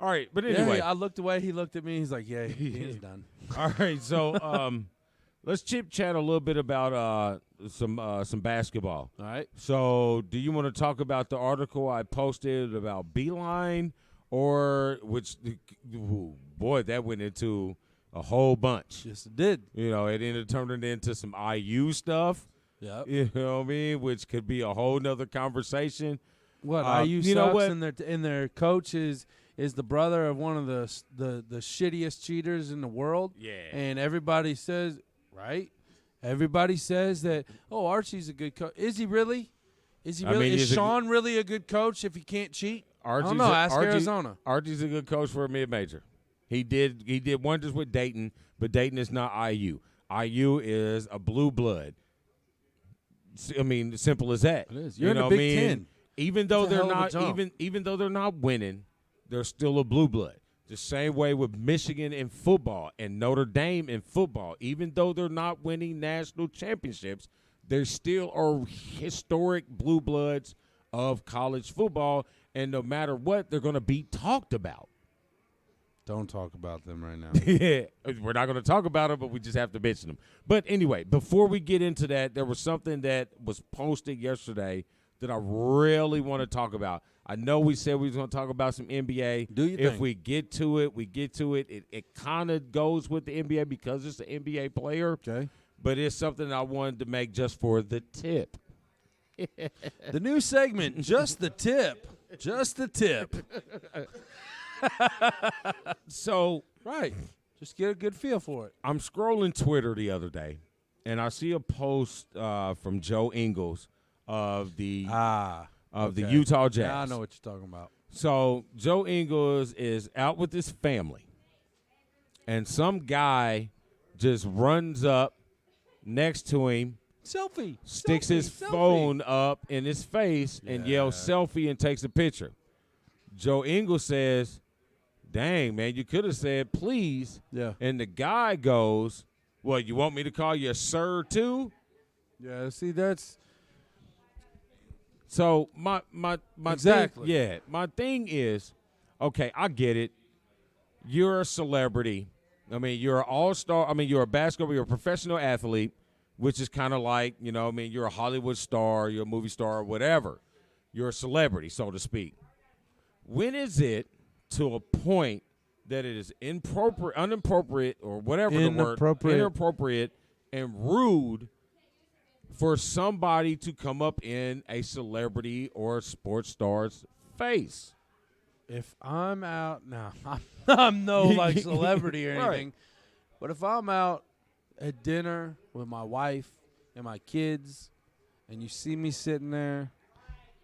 All right, but anyway. Yeah, I looked away. He looked at me. He's like, yeah, he's done. All right, so let's chit-chat a little bit about some basketball. All right. So do you want to talk about the article I posted about Beeline or which – boy, that went into – a whole bunch. Yes, it did. You know, it ended up turning into some IU stuff. Yep. You know what I mean? Which could be a whole nother conversation. What IU you know sucks what? and their coach is the brother of one of the shittiest cheaters in the world. Yeah. And everybody says Everybody says that. Oh, Archie's a good coach. Is he really? Is Sean really a good coach if he can't cheat? I don't know. Ask Arizona. Archie's a good coach for a mid-major. He did wonders with Dayton, but Dayton is not IU. IU is a blue blood. I mean, simple as that. It is. You're in the Big Ten. Even though they're not even though they're not winning, they're still a blue blood. The same way with Michigan in football and Notre Dame in football. Even though they're not winning national championships, they still are historic blue bloods of college football. And no matter what, they're going to be talked about. Don't talk about them right now. Yeah, we're not going to talk about them, but we just have to mention them. But anyway, before we get into that, there was something that was posted yesterday that I really want to talk about. I know we said we was going to talk about some NBA. Do you If think? we get to it, we get to it. It kind of goes with the NBA because it's an NBA player. Okay. But it's something I wanted to make just for the tip. The new segment, Just the Tip. Just the Tip. So, right. Just get a good feel for it. I'm scrolling Twitter the other day, and I see a post from Joe Ingles of the Utah Jazz. Now I know what you're talking about. So Joe Ingles is out with his family, and some guy just runs up next to him, sticks his phone up in his face, and yells selfie and takes a picture. Joe Ingles says, dang, man, you could have said please. Yeah. And the guy goes, well, you want me to call you sir too? Yeah, see, that's – So my exactly. my thing is, okay, I get it. You're a celebrity. I mean, you're an all-star. I mean, you're a basketball. You're a professional athlete, which is kind of like, you know, I mean, you're a Hollywood star, you're a movie star, or whatever. You're a celebrity, so to speak. When is it to a point that it is inappropriate, or whatever the word, inappropriate and rude for somebody to come up in a celebrity or sports star's face? If I'm out now, I'm no like celebrity or anything, Right. but if I'm out at dinner with my wife and my kids, and you see me sitting there,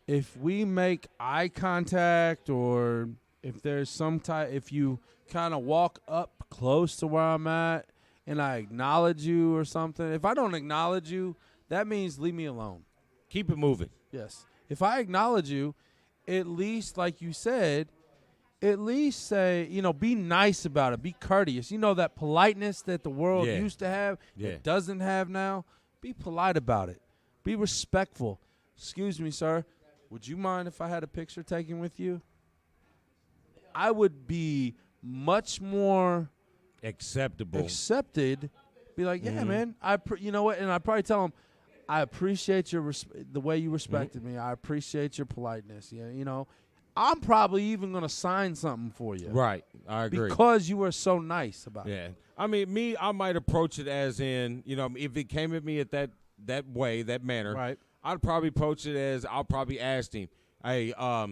if we make eye contact, or if there's some type, if you kind of walk up close to where I'm at and I acknowledge you or something, if I don't acknowledge you, that means leave me alone. Keep it moving. Yes. If I acknowledge you, at least, like you said, at least say, you know, be nice about it. Be courteous. You know, that politeness that the world used to have, it doesn't have now. Be polite about it. Be respectful. Excuse me, sir. Would you mind if I had a picture taken with you? I would be much more accepted. Be like, yeah, man. You know what? And I'd probably tell him, I appreciate the way you respected me. I appreciate your politeness. Yeah, you know, I'm probably even going to sign something for you. Right. I agree. Because you were so nice about it. Yeah. I mean, I might approach it as in, you know, if it came at me at that way, that manner, right, I'd probably approach it as I'll probably ask him, hey, I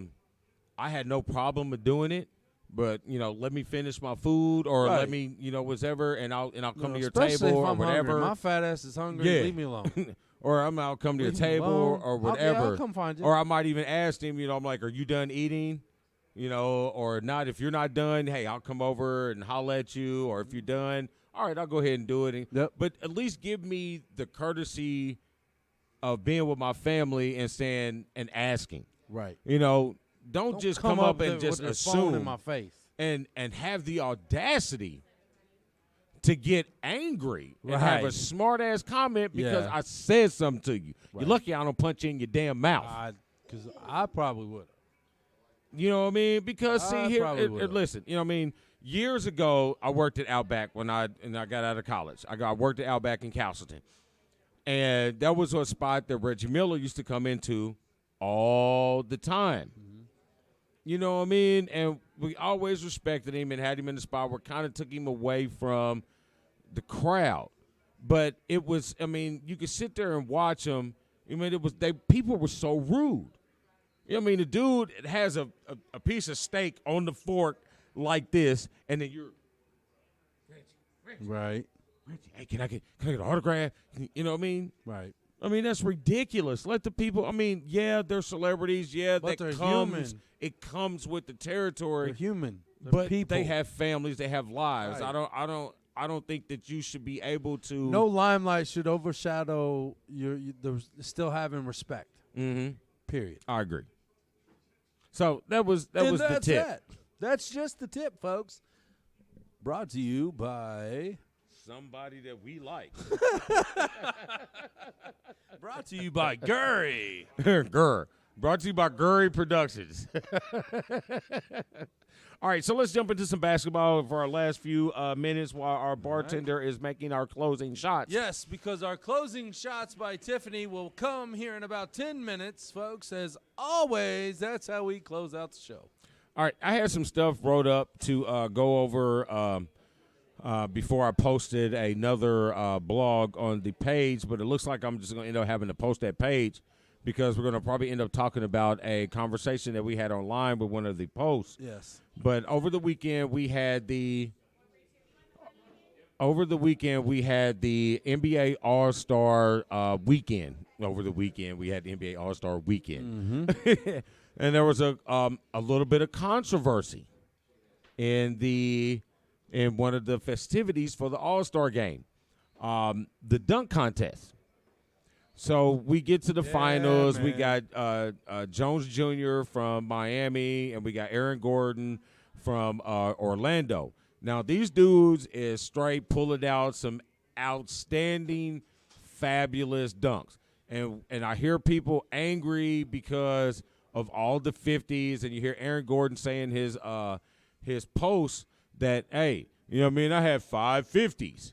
had no problem with doing it, but, you know, let me finish my food, or let me, you know, whatever, and I'll come to your table if or I'm whatever. Hungry. My fat ass is hungry. Leave me alone. Or I'll come to your table or whatever. I'll come find you. Or I might even ask him, you know, I'm like, are you done eating? You know, or not. If you're not done, hey, I'll come over and holler at you. Or if you're done, all right, I'll go ahead and do it. But at least give me the courtesy of being with my family and saying and asking. Right. You know, don't just come up and just with the phone assume in my face. and have the audacity to get angry and have a smart ass comment because I said something to you. Right. You're lucky I don't punch you in your damn mouth. Because I probably would. You know what I mean? Because see here, probably listen. You know what I mean? Years ago, I worked at Outback when I got out of college. I worked at Outback in Castleton, and that was a spot that Reggie Miller used to come into all the time. You know what I mean? And we always respected him and had him in the spot where kind of took him away from the crowd. But it was, I mean, you could sit there and watch him. I mean, people were so rude. You know what I mean? The dude has a piece of steak on the fork like this, and then you're, Reggie, right. Reggie, hey, can I get an autograph? You know what I mean? Right. I mean, that's ridiculous. Let the people, I mean, yeah, they're celebrities. Yeah, but that they're human. It comes with the territory. They're human. They're but people. They have families. They have lives. Right. I don't think that you should be able to. No limelight should overshadow still having respect. Mm-hmm. Period. I agree. So that was the tip. It. That's just the tip, folks. Brought to you by somebody that we like. Brought to you by Gurry. Gurr. Brought to you by Gurry Productions. All right, so let's jump into some basketball for our last few minutes while our bartender is making our closing shots. Yes, because our closing shots by Tiffany will come here in about 10 minutes, folks. As always, that's how we close out the show. All right, I had some stuff wrote up to go over before I posted another blog on the page, but it looks like I'm just going to end up having to post that page because we're going to probably end up talking about a conversation that we had online with one of the posts. Yes. But over the weekend we had the NBA All-Star weekend. Over the weekend we had the NBA All-Star weekend. Mm-hmm. And there was a little bit of controversy in one of the festivities for the All-Star game, the dunk contest. So we get to the finals. Man. We got Jones Jr. from Miami, and we got Aaron Gordon from Orlando. Now, these dudes is straight pulling out some outstanding, fabulous dunks. And I hear people angry because of all the 50s, and you hear Aaron Gordon saying his post that, hey, you know what I mean, I had 5 50s.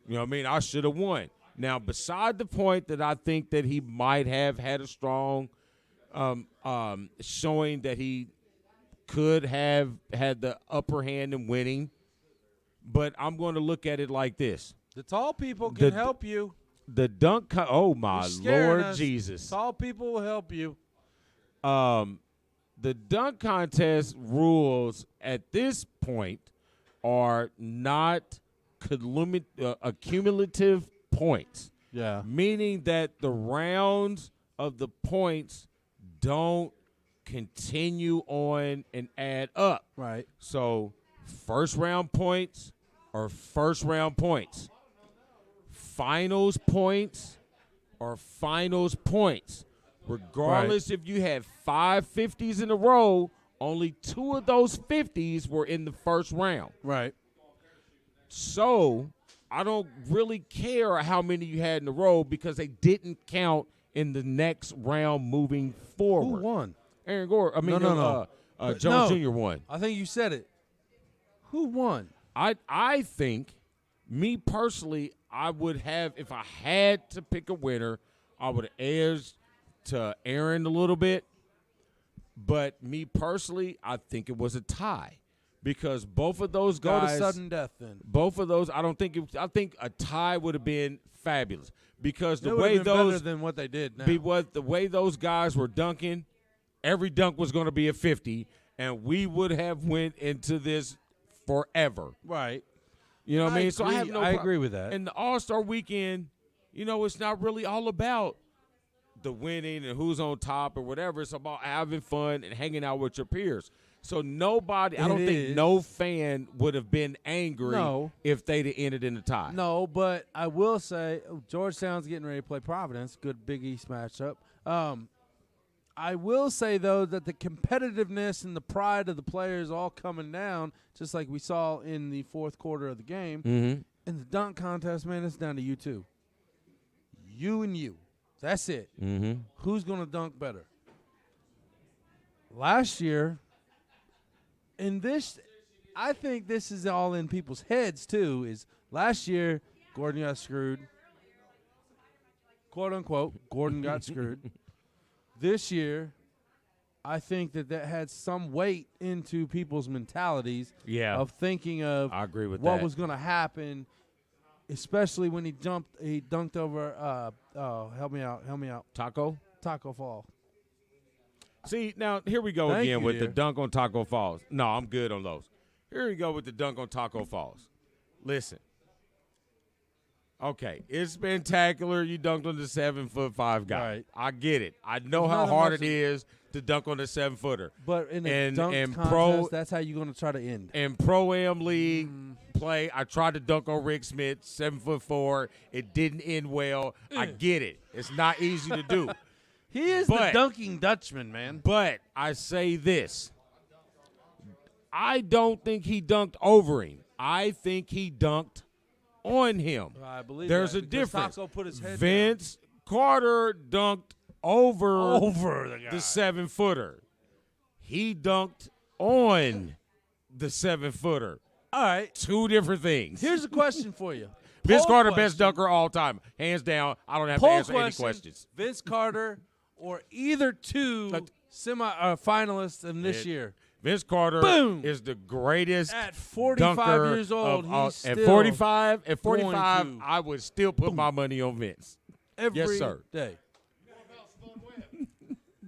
You know what I mean, I should have won. Now, beside the point that I think that he might have had a strong showing that he could have had the upper hand in winning, but I'm going to look at it like this. The tall people can help you. The dunk oh, my Lord Jesus. Tall people will help you. The dunk contest rules at this point are not accumulative points. Yeah. Meaning that the rounds of the points don't continue on and add up. Right. So first round points are first round points. Finals points are finals points. Regardless if you had 5 50s in a row, only 2 of those 50s were in the first round. Right. So I don't really care how many you had in a row because they didn't count in the next round moving forward. Who won? Aaron Gordon. I mean, no. Jones Jr. won. I think you said it. Who won? I think, me personally, I would have, if I had to pick a winner, I would have edged to Aaron a little bit. But me personally, I think it was a tie. Because both of those guys go to sudden death. Then both of those, I think a tie would have been fabulous because the it way been those better than what they did now. The way those guys were dunking, every dunk was going to be a 50, and we would have went into this forever. Right. You know what I mean? So I agree with that. And the All-Star weekend, you know, it's not really all about the winning and who's on top or whatever. It's about having fun and hanging out with your peers. So I don't think no fan would have been angry if they'd have ended in a tie. No, but I will say Georgetown's getting ready to play Providence. Good Big East matchup. I will say, though, that the competitiveness and the pride of the players all coming down, just like we saw in the fourth quarter of the game. Mm-hmm. In the dunk contest, man, it's down to you two. You and you. That's it. Mm-hmm. Who's going to dunk better? Last year, in this, I think this is all in people's heads, too, is last year, Gordon got screwed. Quote, unquote, Gordon got screwed. This year, I think that had some weight into people's mentalities of thinking of I agree with what that. was going to happen, especially when he dunked over, help me out. Taco Fall. See, now, here we go Thank again you, with the dear. dunk on Taco Falls. No, I'm good on those. Here we go with the dunk on Taco Falls. Listen. Okay, it's spectacular. You dunked on the 7'5" guy. Right. I get it. I know There's how not hard much it is to dunk on the 7-footer. But in a dunk contest, pro, that's how you're going to try to end. in Pro-Am League play, I tried to dunk on Rick Smith, 7'4". It didn't end well. I get it. It's not easy to do. He is the dunking Dutchman, man. But I say this. I don't think he dunked over him. I think he dunked on him. I believe There's that a because difference. Taco put his head Vince Carter dunked over the guy. the 7-footer. He dunked on the 7-footer. All right. Two different things. Here's a question for you. Vince Poll Carter, question. best dunker all time. Hands down. I don't have to Poll answer any question, questions. Vince Carter or either two finalists in this year. Vince Carter Boom. is the greatest At 45 dunker years old, of all. he's At still 45, going to- I would still put my money on Vince. Every Yes, sir. day.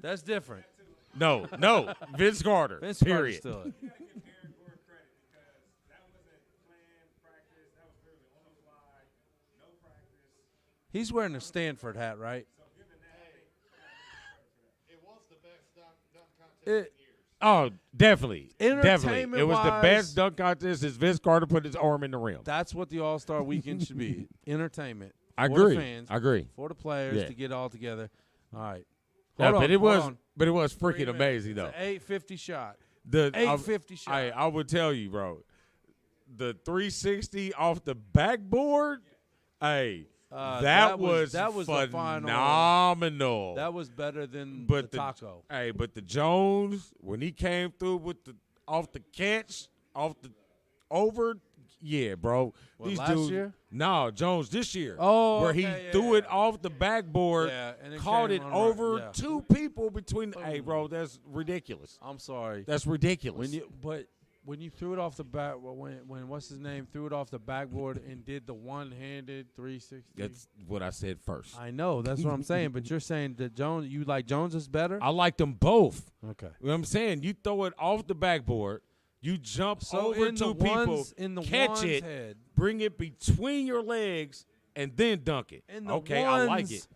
That's different. No, Vince Carter. Vince period. Carter's still it. He's wearing a Stanford hat, right? Oh, definitely. Definitely. It was the Entertainment-wise- best dunk contest since Vince Carter put his arm in the rim. That's what the All-Star Weekend should be. Entertainment. I for agree. The fans, I agree. For the players Yeah. to get all together. All right. Yeah, Hold on, but it hold was on. freaking 3 minutes. amazing though. It's an 850 shot. The 850 shot. I would tell you, bro. The 360 off the backboard. Hey, that was the final. phenomenal. That was better than But the taco. Hey, but the Jones when he came through with the off the catch, off the over, yeah, bro. What, These last dudes, year? No, Jones this year. Oh, where he okay, yeah, threw yeah. it off the backboard, Yeah, and it caught came it on over right, yeah. two people between. Hey, bro, that's ridiculous. I'm sorry. That's ridiculous. When you threw it off the back, when what's his name threw it off the backboard and did the one-handed 360. That's what I said first. I know that's what I'm saying, but you're saying that you like Jones is better. I like them both. Okay. You know what I'm saying? You throw it off the backboard, you jump over in two the people, one's- in the catch one's it, head. bring it between your legs, and then dunk it. In the Okay, I like one's it.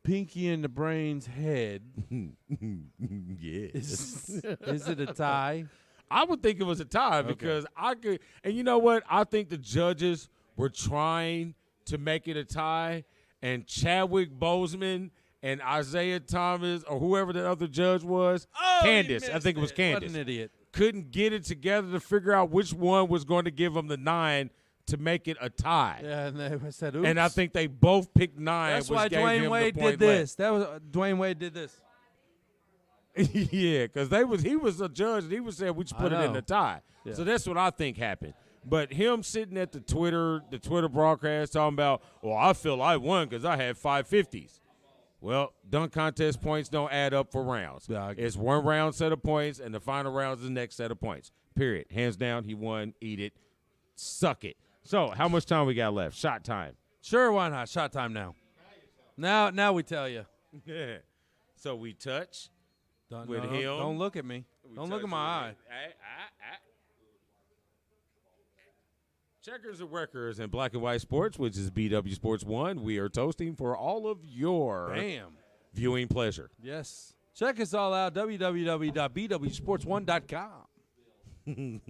Pinky in the brain's head. Yes. Is it a tie? I would think it was a tie because I could. And you know what? I think the judges were trying to make it a tie, and Chadwick Boseman and Isaiah Thomas or whoever the other judge was, Candace, I think it was Candace, What an idiot. couldn't get it together to figure out which one was going to give them the 9 to make it a tie. Yeah, and they said, "Oops." And I think they both picked 9. that's which why gave Dwayne him the Wade point did this. That was Dwayne Wade did this. left. Yeah, because he was a judge and he was saying we should put it in know. the tie. Yeah. So that's what I think happened. But him sitting at the Twitter broadcast talking about, well, I feel I won because I had 550s. Well, dunk contest points don't add up for rounds. Yeah, It's one round set of points, and the final round is the next set of points. Period. Hands down, he won. Eat it. Suck it. So how much time we got left? Shot time. Sure, why not? Shot time now. Now we tell you. Yeah. So we touch Don't, with no, him. Don't look at me. Don't look at my eye. Checkers and Wreckers and Black and White Sports, which is BWSPORTS1. We are toasting for all of your viewing pleasure. Yes. Check us all out, www.bwsports1.com.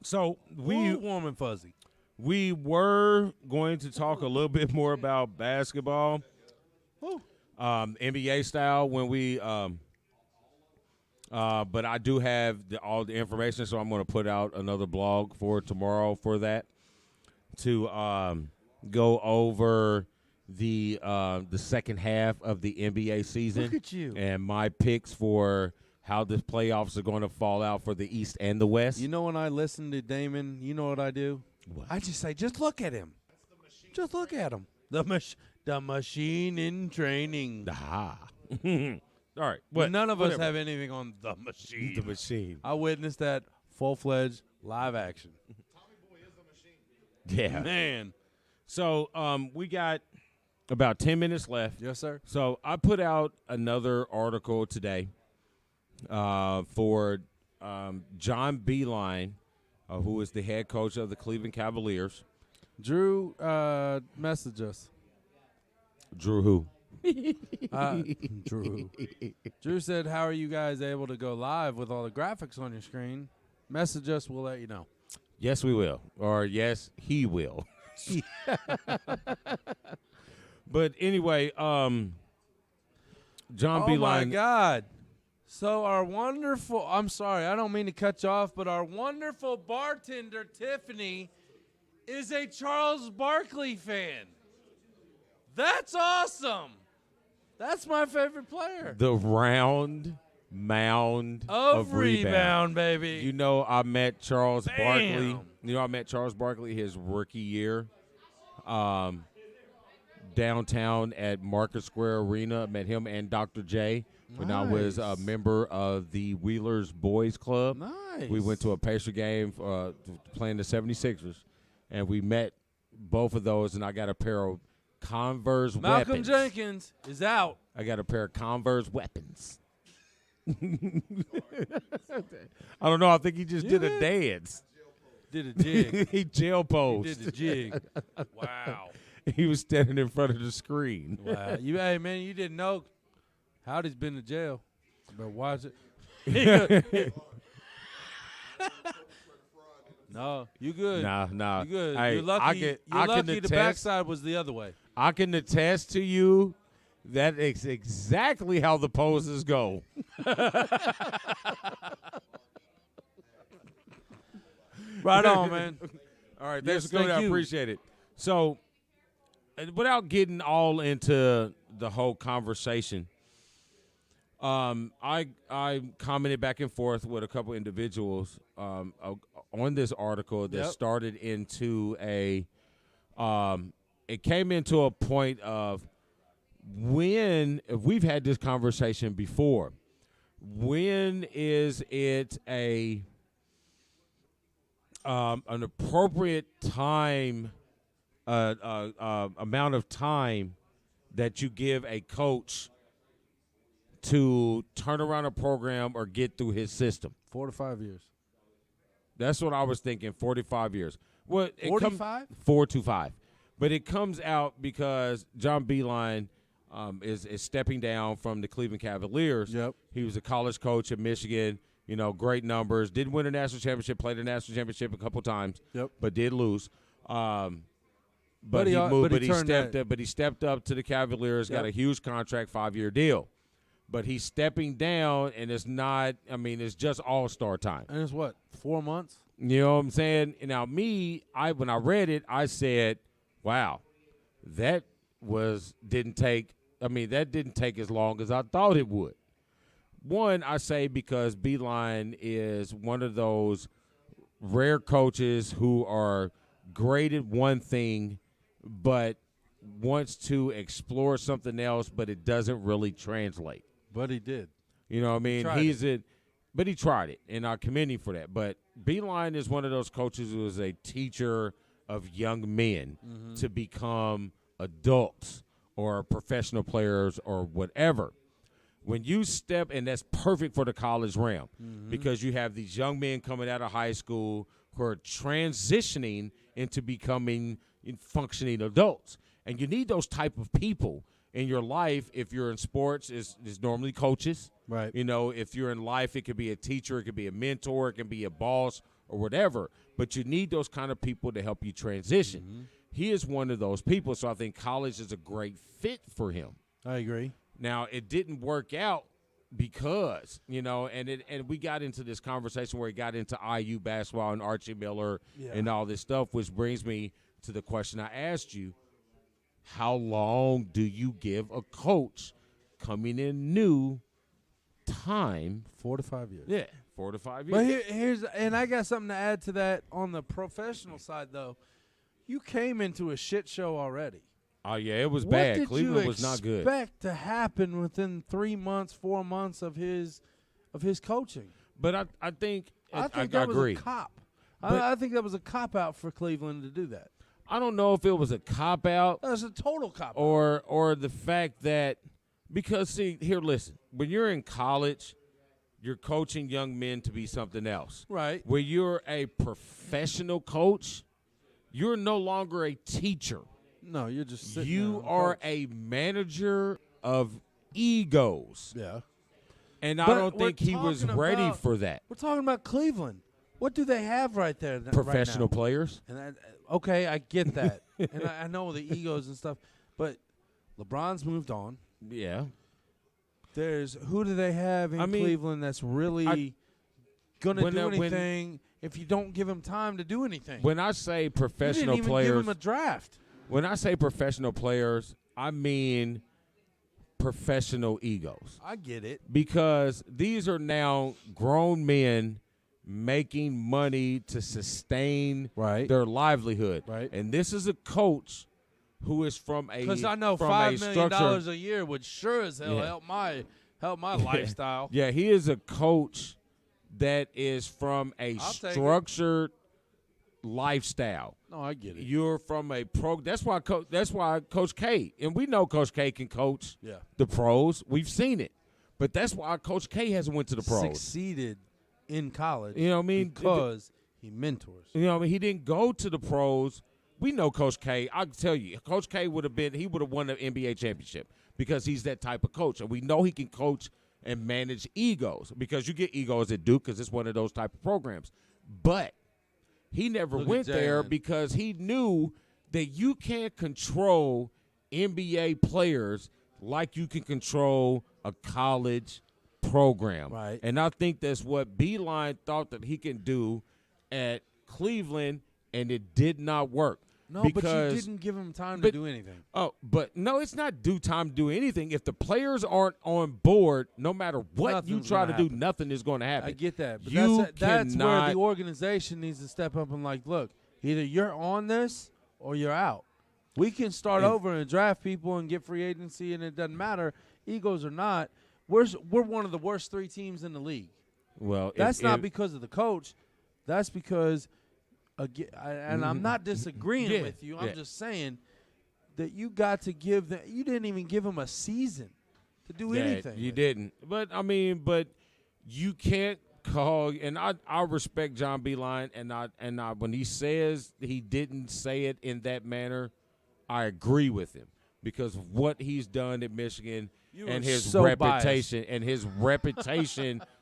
So Ooh, warm and fuzzy. We were going to talk a little bit more about basketball, NBA style when we but I do have all the information, so I'm going to put out another blog for tomorrow for that to go over the second half of the NBA season. Look at you. And my picks for how the playoffs are going to fall out for the East and the West. You know when I listen to Damon, you know what I do? What? I just say, just look at him. Just look at him. The machine in training. Aha. All right. What? None of Whatever. us have anything on the machine. The machine. I witnessed that full-fledged live action. Yeah. Man. So we got about 10 minutes left. Yes, sir. So I put out another article today for John Beeline, who is the head coach of the Cleveland Cavaliers. Drew messaged us. Drew who? Drew. Drew said, how are you guys able to go live with all the graphics on your screen? Message us. We'll let you know. Yes, we will. Or yes, he will. But anyway, John Beeline. Oh, my God. So our wonderful, I'm sorry, I don't mean to cut you off, but our wonderful bartender, Tiffany, is a Charles Barkley fan. That's awesome. That's my favorite player. The round mound of rebound, baby. You know, I met Charles Bam. Barkley. You know, I met Charles Barkley his rookie year downtown at Market Square Arena. Met him and Dr. J when I was a member of the Wheelers Boys Club. Nice. We went to a Pacer game playing the 76ers, and we met both of those, and I got a pair of Converse Malcolm weapons. Jenkins is out. I got a pair of Converse weapons. I don't know. I think he just did a dance. Did a jig. He jail posed. He did the jig. Wow. He was standing in front of the screen. Wow. Hey, man, you didn't know Howdy's been to jail. But watch it. No, you good. Nah. You good. Hey, you're lucky. You're lucky the backside was the other way. I can attest to you that is exactly how the poses go. Right on, man. All right, Yes, that's good. I appreciate it. So, without getting all into the whole conversation, I commented back and forth with a couple individuals on this article that started into a it came into a point of if we've had this conversation before, when is it an appropriate time amount of time that you give a coach to turn around a program or get through his system? 4 to 5 years. That's what I was thinking, 45 years. Well, 45? 4 to 5. But it comes out because John Beeline is stepping down from the Cleveland Cavaliers. Yep. He was a college coach at Michigan, great numbers. Didn't win a national championship, played a national championship a couple times, but did lose. But he stepped up to the Cavaliers, got a huge contract, 5-year deal. But he's stepping down, and it's not – it's just all-star time. And it's what, 4 months? You know what I'm saying? And now when I read it, I said, wow, that didn't take as long as I thought it would. One, I say because Beeline is one of those rare coaches who are great at one thing but wants to explore something else, but it doesn't really translate. But he did. You know what I mean? But he tried it, and I commend him for that. But Beeline is one of those coaches who is a teacher of young men to become adults or professional players or whatever. When you step, and that's perfect for the college realm because you have these young men coming out of high school who are transitioning into becoming functioning adults. And you need those type of people in your life. If you're in sports, is normally coaches. Right. If you're in life, it could be a teacher, it could be a mentor, it can be a boss or whatever. But you need those kind of people to help you transition. Mm-hmm. He is one of those people, so I think college is a great fit for him. I agree. Now, it didn't work out because, and we got into this conversation where he got into IU basketball and Archie Miller and all this stuff, which brings me to the question I asked you. How long do you give a coach coming in new time? 4 to 5 years. Yeah, 4 to 5 years. But here's and I got something to add to that on the professional side, though. You came into a shit show already. Oh, yeah, it was What bad. did Cleveland you was not good. expect to happen within 3 months, 4 months of his coaching? But I think I think I that was agree. a cop. But I think that was a cop out for Cleveland to do that. I don't know if it was a cop out. That was a total cop out. Or the fact that because see here, listen, when you're in college, you're coaching young men to be something else. Right. When you're a professional coach, you're no longer a teacher. No, you're just sitting You there are coach. a manager of egos. Yeah. And I But don't we're think he was talking ready about- for that. We're talking about Cleveland. What do they have right there? Professional right now? players. And okay, I get that, and I know the egos and stuff, but LeBron's moved on. Yeah. There's who do they have in Cleveland that's really gonna do anything if you don't give him time to do anything? When I say professional you didn't even players, give him a draft. When I say professional players, I mean professional egos. I get it. Because these are now grown men making money to sustain their livelihood. Right. And this is a coach who is from a Because I know $5 million a year would sure as hell help my lifestyle. Yeah, he is a coach that is from a structured lifestyle. No, I get it. You're from a pro. That's why Coach K, and we know Coach K can coach the pros. We've seen it, but that's why Coach K hasn't went to the pros. Succeeded in college. You know what I mean? Because he mentors. You know what I mean? He didn't go to the pros. We know Coach K. I can tell you, Coach K would have won the NBA championship because he's that type of coach, and we know he can coach and manage egos because you get egos at Duke because it's one of those type of programs, but. He never went there because he knew that you can't control NBA players like you can control a college program. Right. And I think that's what Beeline thought that he can do at Cleveland, and it did not work. No, but you didn't give him time to do anything. Oh, but no, it's not due time to do anything. If the players aren't on board, no matter what you try to do, nothing is going to happen. I get that. But that's where the organization needs to step up and look, either you're on this or you're out. We can start over and draft people and get free agency, and it doesn't matter, egos or not. We're one of the worst 3 teams in the league. Well, that's not because of the coach. That's because – and I'm not disagreeing with you. I'm just saying that you got to give them. You didn't even give them a season to do anything. You didn't. But you can't call. And I respect John Beeline, and I when he says he didn't say it in that manner, I agree with him because of what he's done at Michigan and his reputation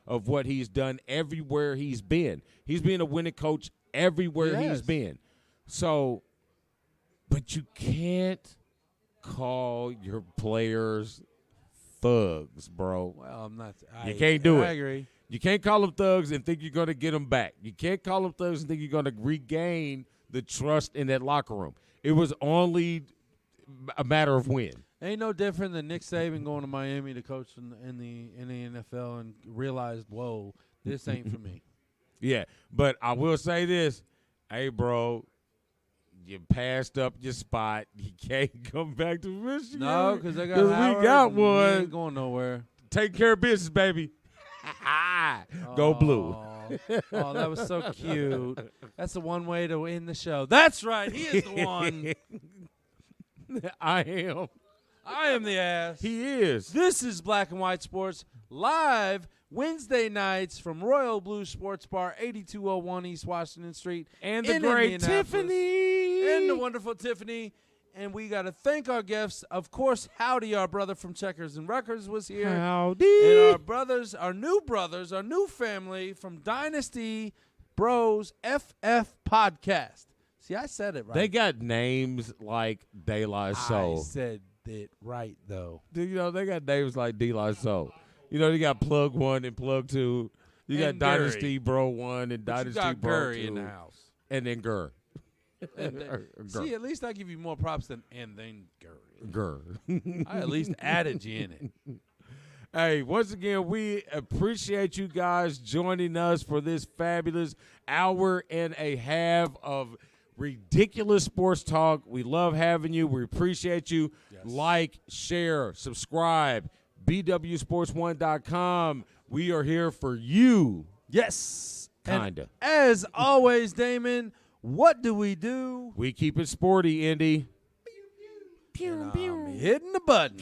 of what he's done everywhere he's been. He's been a winning coach everywhere he's been. So, but you can't call your players thugs, bro. Well, I'm not. You can't do it. I agree. You can't call them thugs and think you're going to get them back. You can't call them thugs and think you're going to regain the trust in that locker room. It was only a matter of when. Ain't no different than Nick Saban going to Miami to coach in the NFL and realized, whoa, this ain't for me. Yeah, but I will say this. Hey, bro, you passed up your spot. You can't come back to Michigan. No, because we got one. We ain't going nowhere. Take care of business, baby. Go blue. Oh, that was so cute. That's the one way to end the show. That's right. He is the one. I am. I am the ass. He is. This is Black and White Sports live Wednesday nights from Royal Blue Sports Bar, 8201 East Washington Street. And the great Tiffany. And the wonderful Tiffany. And we got to thank our guests. Of course, Howdy, our brother from Checkers and Records, was here. Howdy. And our new family from Dynasty Bros FF Podcast. See, I said it right. They got names like De La Soul. I said it right, though. You know, they got names like De La Soul. You know, they got Plug 1 and Plug 2. You got And Dynasty Bro 1 and Dynasty you got Bro Gurry 2. in the house. And then Gur. See, at least I give you more props than and then Gurry. Gur. I at least added you in it. Hey, once again, we appreciate you guys joining us for this fabulous hour and a half of ridiculous sports talk. We love having you. We appreciate you. Yes. Like, share, subscribe, BWSPORTS1.com. We are here for you. Yes. Kinda. As always, Damon, what do? We keep it sporty, Indy. Hitting the button.